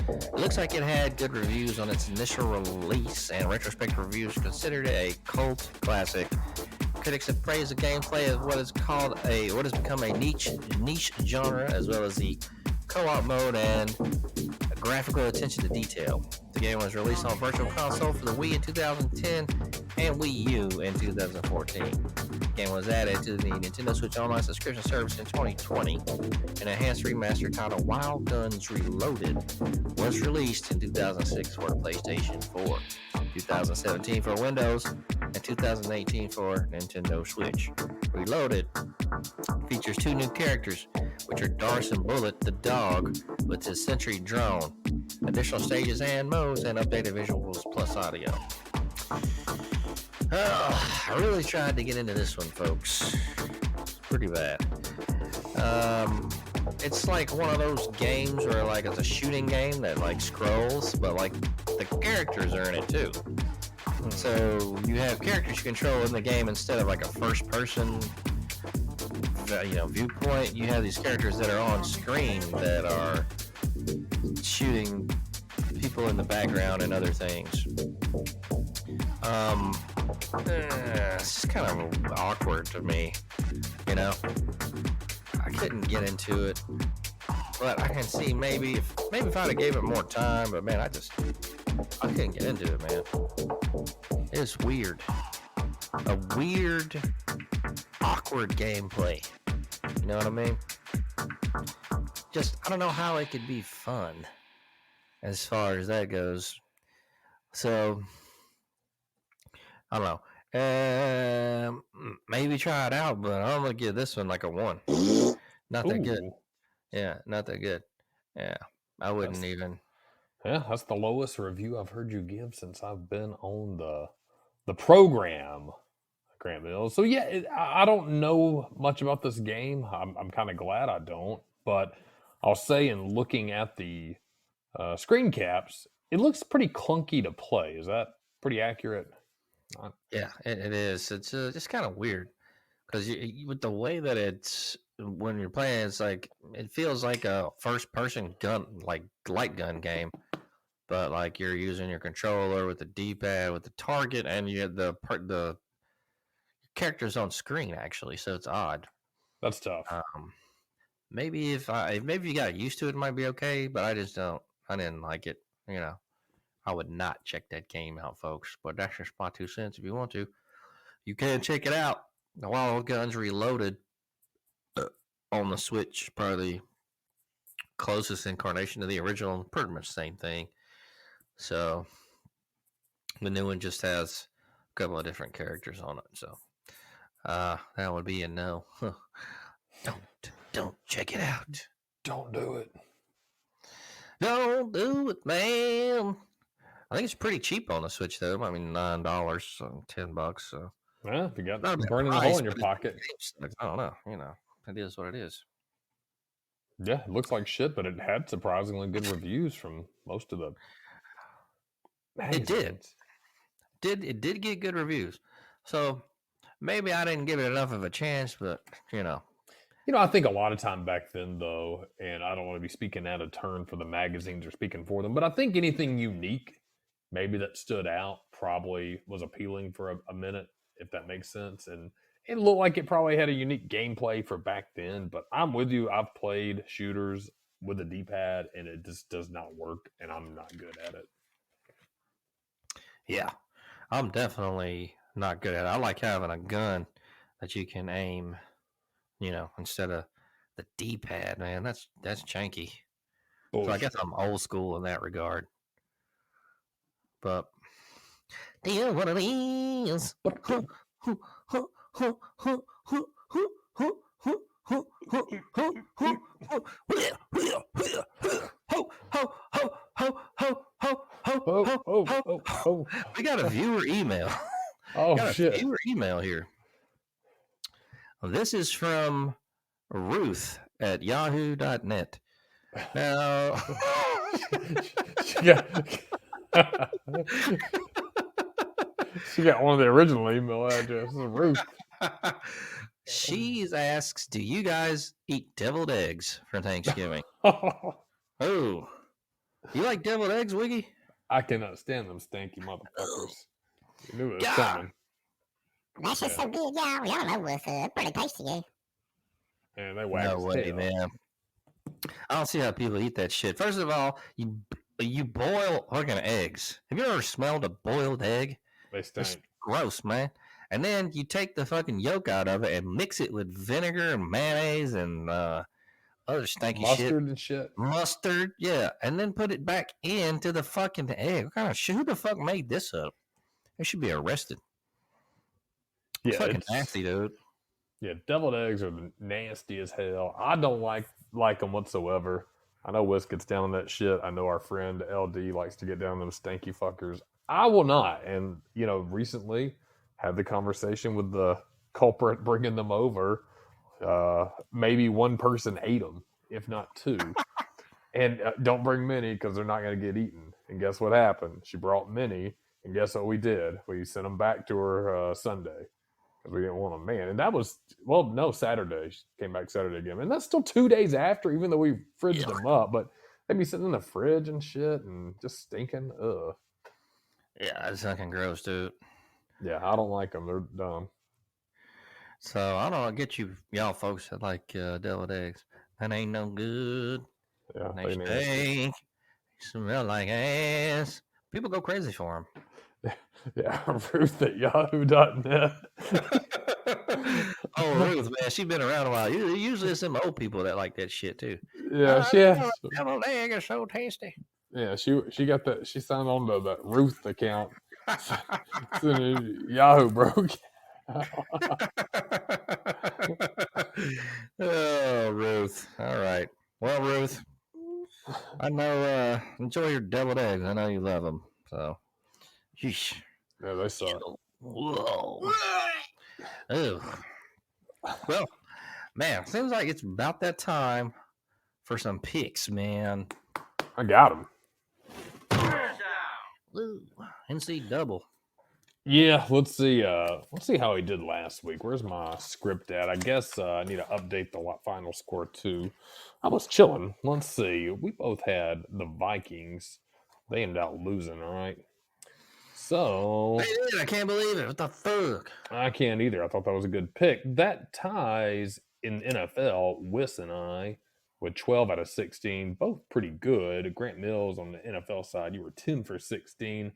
It looks like it had good reviews on its initial release, and retrospective reviews considered it a cult classic. Critics have praised the gameplay of what has become a niche genre, as well as the co-op mode and a graphical attention to detail. The game was released on Virtual Console for the Wii in 2010 and Wii U in 2014. The game was added to the Nintendo Switch Online subscription service in 2020. An enhanced remaster titled Wild Guns Reloaded was released in 2006 for the PlayStation 4, 2017 for Windows, and 2018 for Nintendo Switch. Reloaded features 2 new characters, which are Darcy and Bullet, the dog with his sentry drone, additional stages and modes, and updated visuals plus audio. I really tried to get into this one, folks. It's pretty bad. It's like one of those games where like it's a shooting game that like scrolls, but like the characters are in it too. So you have characters you control in the game instead of like a first person viewpoint. You have these characters that are on screen that are shooting people in the background and other things. It's just kind of awkward to me, you know. I couldn't get into it, but I can see maybe if I'd have gave it more time. But man, I couldn't get into it, man. It's weird, a weird, awkward gameplay. You know what I mean? Just I don't know how it could be fun as far as that goes. So I don't know. Maybe try it out, but I'm gonna give this one like a 1. Not that good. Yeah, not that good. Yeah, I wouldn't even. Yeah, that's the lowest review I've heard you give since I've been on the program, Grant Mills. So yeah, I don't know much about this game. I'm kind of glad I don't, but I'll say in looking at the screen caps, it looks pretty clunky to play. Is that pretty accurate? Yeah, it is. It's just kind of weird because with the way that it's when you're playing, it's like it feels like a first-person gun, like light gun game, but like you're using your controller with the D-pad with the target, and you have the characters on screen actually. So it's odd. That's tough. Maybe if you got used to it, it might be okay, but I just don't. I didn't like it. You know, I would not check that game out, folks. But that's just my 2 cents. If you want to, you can check it out. The Wild Guns Reloaded on the Switch, probably the closest incarnation to the original, pretty much the same thing. So the new one just has a couple of different characters on it. So that would be a no. Don't check it out. Don't do it. Don't do it, man. I think it's pretty cheap on the Switch, though. I mean, $9, so $10. So Yeah, if you got burning a hole in your pocket. I don't know. You know, it is what it is. Yeah, it looks like shit, but it had surprisingly good reviews from most of the magazines. It did get good reviews. So maybe I didn't give it enough of a chance, but you know. I think a lot of time back then, though, and I don't want to be speaking out of turn for the magazines or speaking for them, but I think anything unique, maybe that stood out, probably was appealing for a minute, if that makes sense. And it looked like it probably had a unique gameplay for back then, but I'm with you. I've played shooters with a D-pad, and it just does not work, and I'm not good at it. Yeah, I'm definitely not good at it. I like having a gun that you can aim, instead of the D-pad, man. That's janky. So I guess I'm old school in that regard. But do you know what it is? We got a viewer email. Oh, shit. Viewer email here. This is from Ruth at yahoo.net. Now, she got one of the original email addresses, Ruth. she asks, do you guys eat deviled eggs for Thanksgiving? Oh, you like deviled eggs, Wiggy? I cannot stand them stinky motherfuckers. You knew it was God. coming. That's just so good, y'all. Y'all know what's pretty tasty, yeah. Man, they whack No as way, hell. man. I don't see how people eat that shit. First of all, you boil fucking eggs. Have you ever smelled a boiled egg? They It's stink. gross, man. And then you take the fucking yolk out of it and mix it with vinegar and mayonnaise and other stinky Mustard shit. and shit. Mustard, yeah. And then put it back into the fucking egg. What kind of shit? Who the fuck made this up? They should be arrested. It's fucking nasty, dude. Yeah, deviled eggs are nasty as hell. I don't like them whatsoever. I know Whis gets down on that shit. I know our friend LD likes to get down on them stanky fuckers. I will not. And, recently had the conversation with the culprit bringing them over. Maybe one person ate them, if not two. And don't bring many because they're not going to get eaten. And guess what happened? She brought many. And guess what we did? We sent them back to her Sunday. Because we didn't want them, man. And that was, Saturday. She came back Saturday again. And that's still 2 days after, even though we fridged them up. But they'd be sitting in the fridge and shit and just stinking. Ugh. Yeah, it's fucking gross, dude. Yeah, I don't like them. They're dumb. So, I don't know. I get y'all folks that like deviled eggs. That ain't no good. Yeah, They stink. Smell like ass. People go crazy for them. Yeah, Ruth at yahoo.net. Oh, Ruth, man, she's been around a while. Usually it's some old people that like that shit too. Yeah, she has. Deviled egg is so tasty. Yeah, she got that. She signed on to that Ruth account. Yahoo broke. Oh, Ruth. All right. Well, Ruth, I know. Enjoy your deviled eggs. I know you love them. So, yeesh. Yeah, they suck. Whoa. Ugh. Well, man, seems like it's about that time for some picks, man. I got them. Ooh, NC double. Yeah, let's see how he did last week. Where's my script at? I guess I need to update the final score too. I was chilling. Let's see. We both had the Vikings. They ended up losing, all right? So I can't believe it. What the fuck? I can't either. I thought that was a good pick. That ties in NFL, Whis and I, with 12 out of 16. Both pretty good. Grant Mills on the NFL side, you were 10 for 16.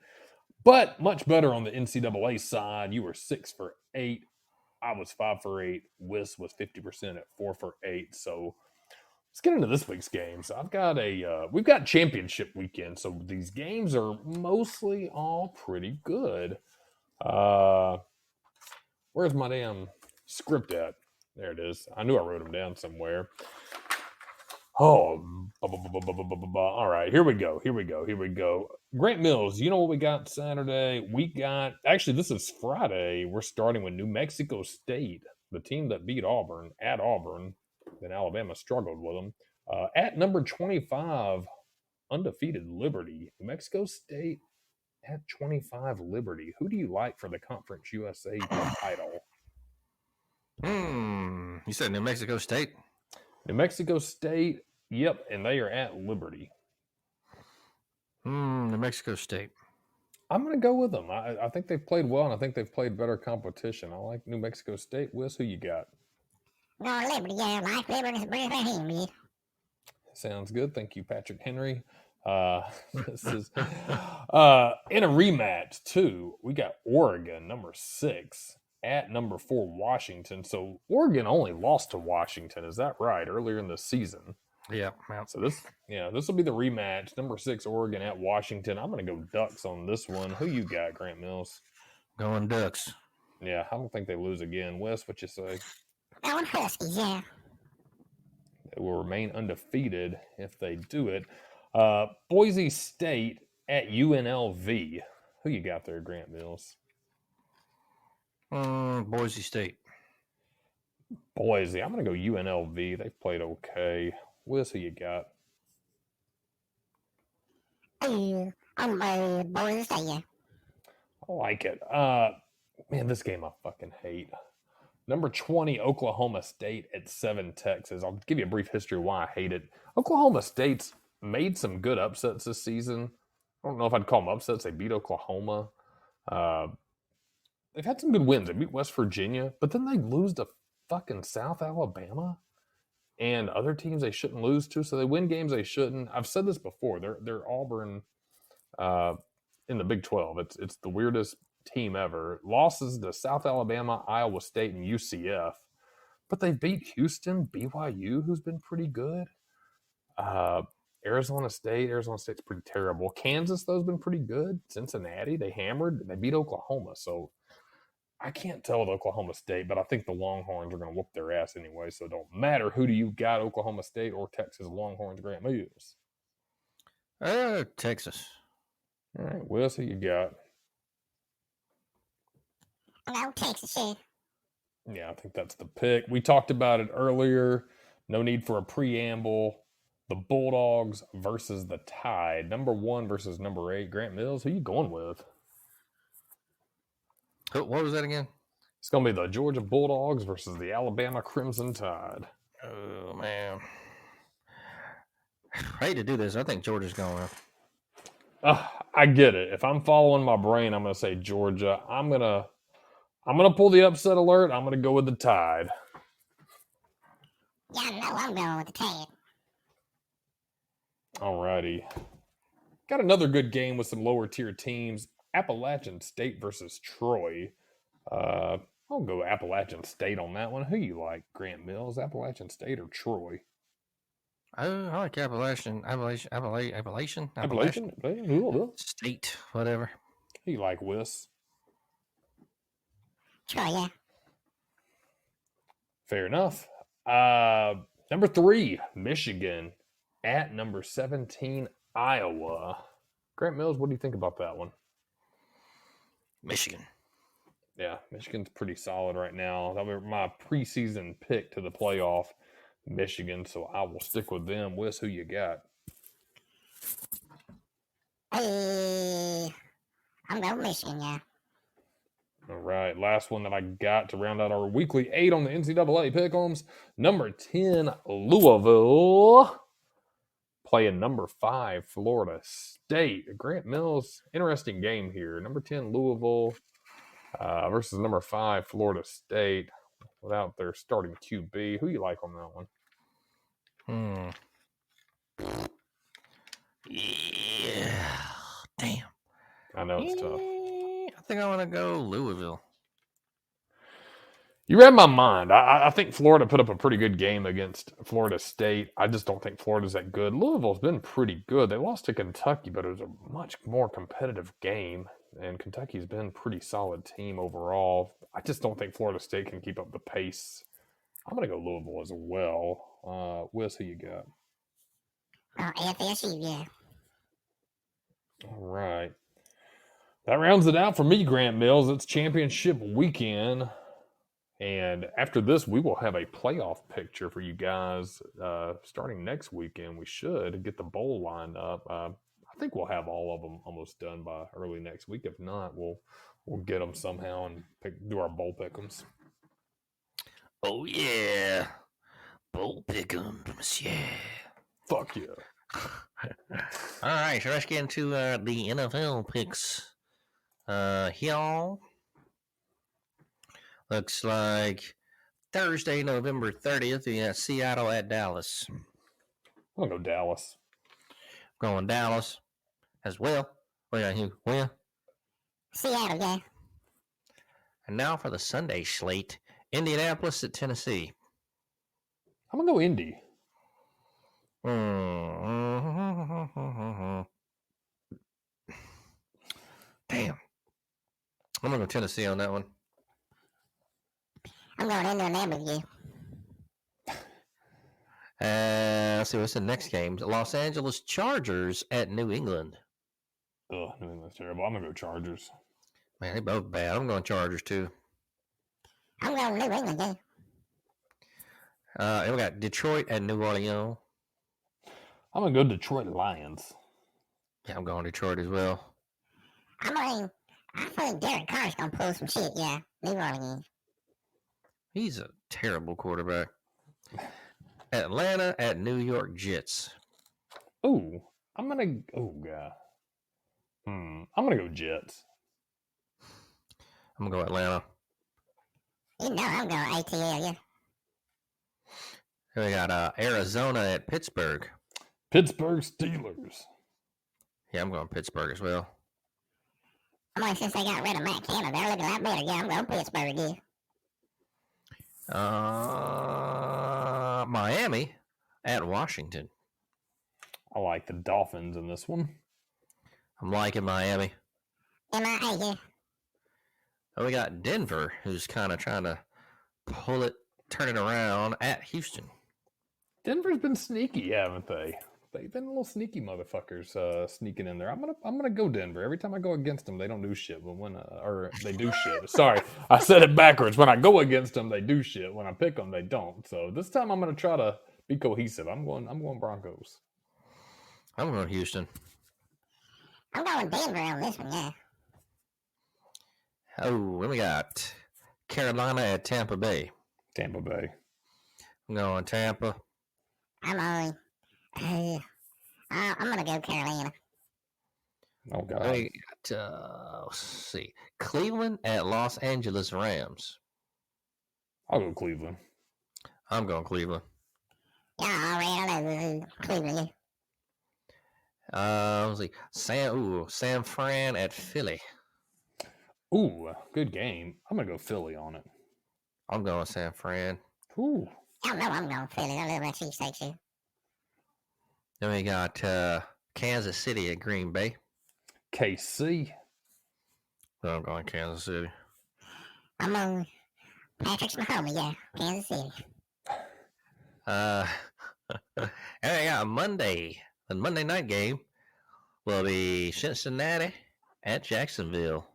But much better on the NCAA side. You were 6 for 8. I was 5 for 8. Whis was 50% at 4 for 8. So let's get into this week's games. We've got championship weekend, so these games are mostly all pretty good. Where's my damn script at? There it is. I knew I wrote them down somewhere. Oh, all right. Here we go. Grant Mills, you know what we got Saturday? Actually, this is Friday. We're starting with New Mexico State, the team that beat Auburn at Auburn. Then Alabama struggled with them. At number 25, undefeated Liberty. New Mexico State at 25, Liberty. Who do you like for the Conference USA title? You said New Mexico State? New Mexico State, yep, and they are at Liberty. New Mexico State. I'm going to go with them. I think they've played well, and I think they've played better competition. I like New Mexico State. Whis, who you got? No, Liberty, yeah, like Liberty's better than him, yeah. Sounds good. Thank you, Patrick Henry. This is in a rematch, too. We got Oregon, number 6, at number 4, Washington. So Oregon only lost to Washington. Is that right? Earlier in the season. Yeah. So this will be the rematch. Number 6 Oregon at Washington. I'm gonna go Ducks on this one. Who you got, Grant Mills? Going Ducks. Yeah, I don't think they lose again. Wes, what you say? Going Huskies, yeah. They will remain undefeated if they do it. Boise State at UNLV. Who you got there, Grant Mills? Boise State. Boise. I'm going to go UNLV. They've played okay. Wes, who you got? I'm Boise State, yeah. I like it. Man, this game I fucking hate. Number 20, Oklahoma State at 7, Texas. I'll give you a brief history of why I hate it. Oklahoma State's made some good upsets this season. I don't know if I'd call them upsets. They beat Oklahoma. They've had some good wins. They beat West Virginia, but then they lose to fucking South Alabama and other teams they shouldn't lose to. So they win games they shouldn't. I've said this before. They're Auburn in the Big 12. It's the weirdest team ever. Losses to South Alabama, Iowa State, and UCF. But they beat Houston, BYU, who's been pretty good. Arizona State's pretty terrible. Kansas, though, has been pretty good. Cincinnati, they beat Oklahoma. So I can't tell with Oklahoma State, but I think the Longhorns are going to whoop their ass anyway. So it don't matter who do you got, Oklahoma State or Texas Longhorns, Grant Mills. Texas. All right, Wes, who you got? No, Texas, yeah. Yeah, I think that's the pick. We talked about it earlier. No need for a preamble. The Bulldogs versus the Tide. Number 1 versus number 8. Grant Mills, who you going with? What was that again? It's going to be the Georgia Bulldogs versus the Alabama Crimson Tide. Oh, man. I hate to do this. I think Georgia's going to. I get it. If I'm following my brain, I'm going to say Georgia. I'm going to pull the upset alert. I'm going to go with the Tide. Yeah, no, I'm going with the Tide. All righty. Got another good game with some lower tier teams. Appalachian State versus Troy. I'll go Appalachian State on that one. Who you like, Grant Mills? Appalachian State or Troy? Oh, I like Appalachian State, whatever. Who you like, Whis? Troy, yeah. Fair enough. Number 3, Michigan at number 17, Iowa. Grant Mills, what do you think about that one? Michigan. Yeah, Michigan's pretty solid right now. That was my preseason pick to the playoff, Michigan, so I will stick with them. Wes, who you got? I'm going Michigan, yeah. All right, last one that I got to round out our weekly 8 on the NCAA Pick'ems. Number 10, Louisville, playing number 5, Florida State. Grant Mills, interesting game here. Number 10, Louisville versus number 5, Florida State, without their starting QB. Who you like on that one? Yeah. Damn. I know it's tough. I think I want to go Louisville. You read my mind. I think Florida put up a pretty good game against Florida State. I just don't think Florida's that good. Louisville's been pretty good. They lost to Kentucky, but it was a much more competitive game, and Kentucky's been a pretty solid team overall. I just don't think Florida State can keep up the pace. I'm going to go Louisville as well. Wes, who you got? FSU, yeah. All right. That rounds it out for me, Grant Mills. It's championship weekend. And after this, we will have a playoff picture for you guys starting next weekend. We should get the bowl lined up. I think we'll have all of them almost done by early next week. If not, we'll get them somehow and do our bowl pick'ems. Oh, yeah. Bowl pick'ems, yeah. Fuck yeah. All right, so let's get into the NFL picks. Here. Looks like Thursday, November 30th, we got Seattle at Dallas. I'm going to go Dallas. Going Dallas as well. We got who? Well, Seattle, yeah. and now for the Sunday slate, Indianapolis at Tennessee. I'm going to go Indy. Damn. I'm going to go Tennessee on that one. I'm going Indiana with you. Let's see what's the next game. The Los Angeles Chargers at New England. Ugh, New England's terrible. I'm gonna go Chargers. Man, they both bad. I'm going Chargers too. I'm going New England, yeah. And we got Detroit at New Orleans. I'm gonna go Detroit Lions. Yeah, I'm going Detroit as well. I think Derek Carr's going to pull some shit, yeah. New Orleans. He's a terrible quarterback. Atlanta at New York Jets. Ooh, I'm gonna. Oh god. I'm gonna go Jets. I'm gonna go Atlanta. You know I'm going ATL, yeah. Then we got Arizona at Pittsburgh. Pittsburgh Steelers. Yeah, I'm going Pittsburgh as well. Since they got rid of Matt Canada, they're looking a lot better. Yeah, I'm going Pittsburgh, yeah. Miami at Washington. I like the Dolphins in this one. I'm liking Miami. MIA, yeah. And we got Denver, who's kind of trying to turn it around at Houston. Denver's been sneaky, haven't they? They've been little sneaky motherfuckers sneaking in there. I'm gonna go Denver. Every time I go against them, they don't do shit. But or they do shit. Sorry, I said it backwards. When I go against them, they do shit. When I pick them, they don't. So this time, I'm gonna try to be cohesive. I'm going Broncos. I'm going Houston. I'm going Denver on this one, yeah. Oh, then we got Carolina at Tampa Bay. Tampa Bay. I'm going Tampa. I'm going to go Carolina. Oh, God. We got, let's see, Cleveland at Los Angeles Rams. I'll go Cleveland. I'm going Cleveland. Yeah, I know Cleveland, yeah. Let's see, San Fran at Philly. Ooh, good game. I'm going to go Philly on it. I'm going San Fran. Ooh. I know I'm going Philly. I love that cheesesteak too. Then we got Kansas City at Green Bay. KC. So I'm going Kansas City. I'm on Patrick's my homie, yeah. Kansas City. And we got Monday. The Monday night game will be Cincinnati at Jacksonville.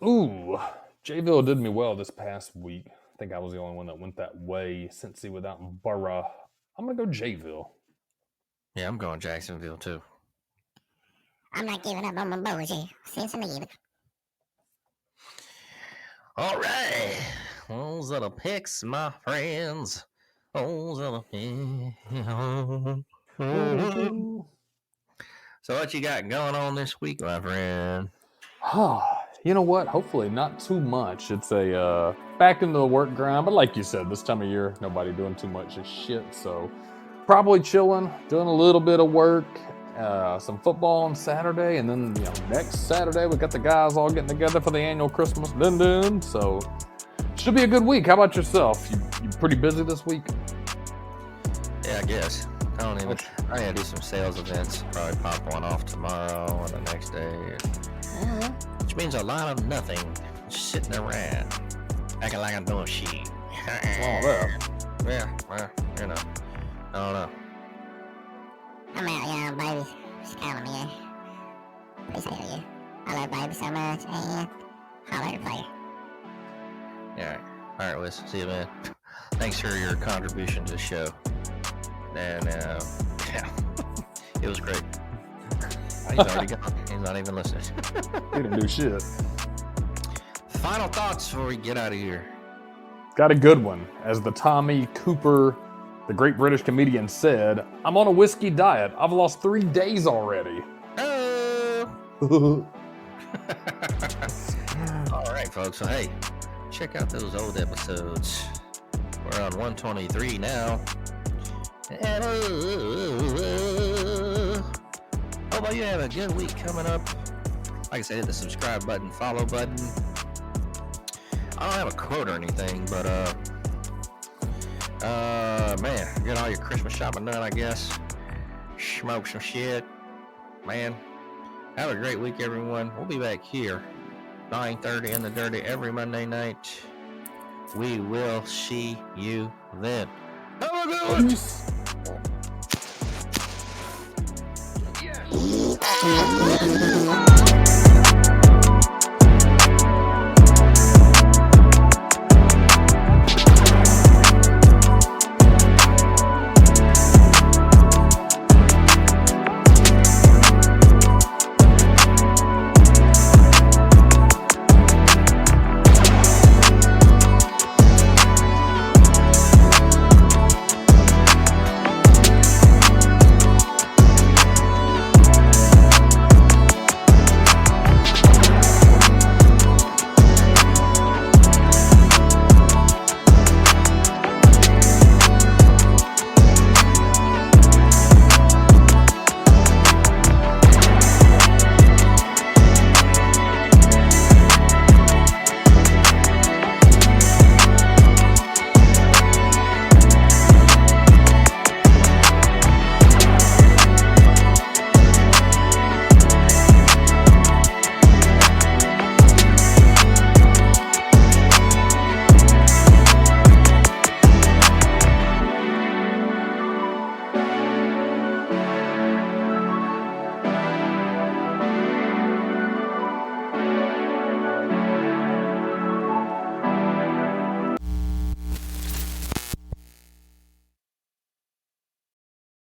Ooh. Jayville did me well this past week. I think I was the only one that went that way. Cincy without Burrow. I'm going to go Jayville. Yeah, I'm going Jacksonville too. I'm not giving up on my boys here. Cincinnati. All right. Those are the picks, my friends. Those are the picks. So what you got going on this week, my friend? You know what? Hopefully not too much. It's a back into the work grind. But like you said, this time of year, nobody doing too much of shit. So probably chilling, doing a little bit of work, some football on Saturday. And then next Saturday, we got the guys all getting together for the annual Christmas dun-dun. So should be a good week. How about yourself? You pretty busy this week? Yeah, I guess. I gotta do some sales events. Probably pop one off tomorrow or the next day. Which means a lot of nothing. Just sitting around. Acting like I'm doing shit. Yeah, well, I don't know. I'm out, baby. Just calling me, yeah. Appreciate you. I love baby so much, and holler at player. Yeah. All right, Whis. See you, man. Thanks for your contribution to the show. And, yeah, it was great. He's already gone. He's not even listening. He didn't do shit. Final thoughts before we get out of here. Got a good one. As the Tommy Cooper, the great British comedian, said, I'm on a whiskey diet. I've lost 3 days already. Oh. All right, folks. So, hey, check out those old episodes. We're on 123 now. And hope you have a good week coming up. Like I said, hit the subscribe button, follow button. I don't have a quote or anything, but Man, get all your Christmas shopping done, I guess. Smoke some shit. Man, have a great week, everyone. We'll be back here, 9:30 in the Dirty every Monday night. We will see you then. Have a good one. Peace.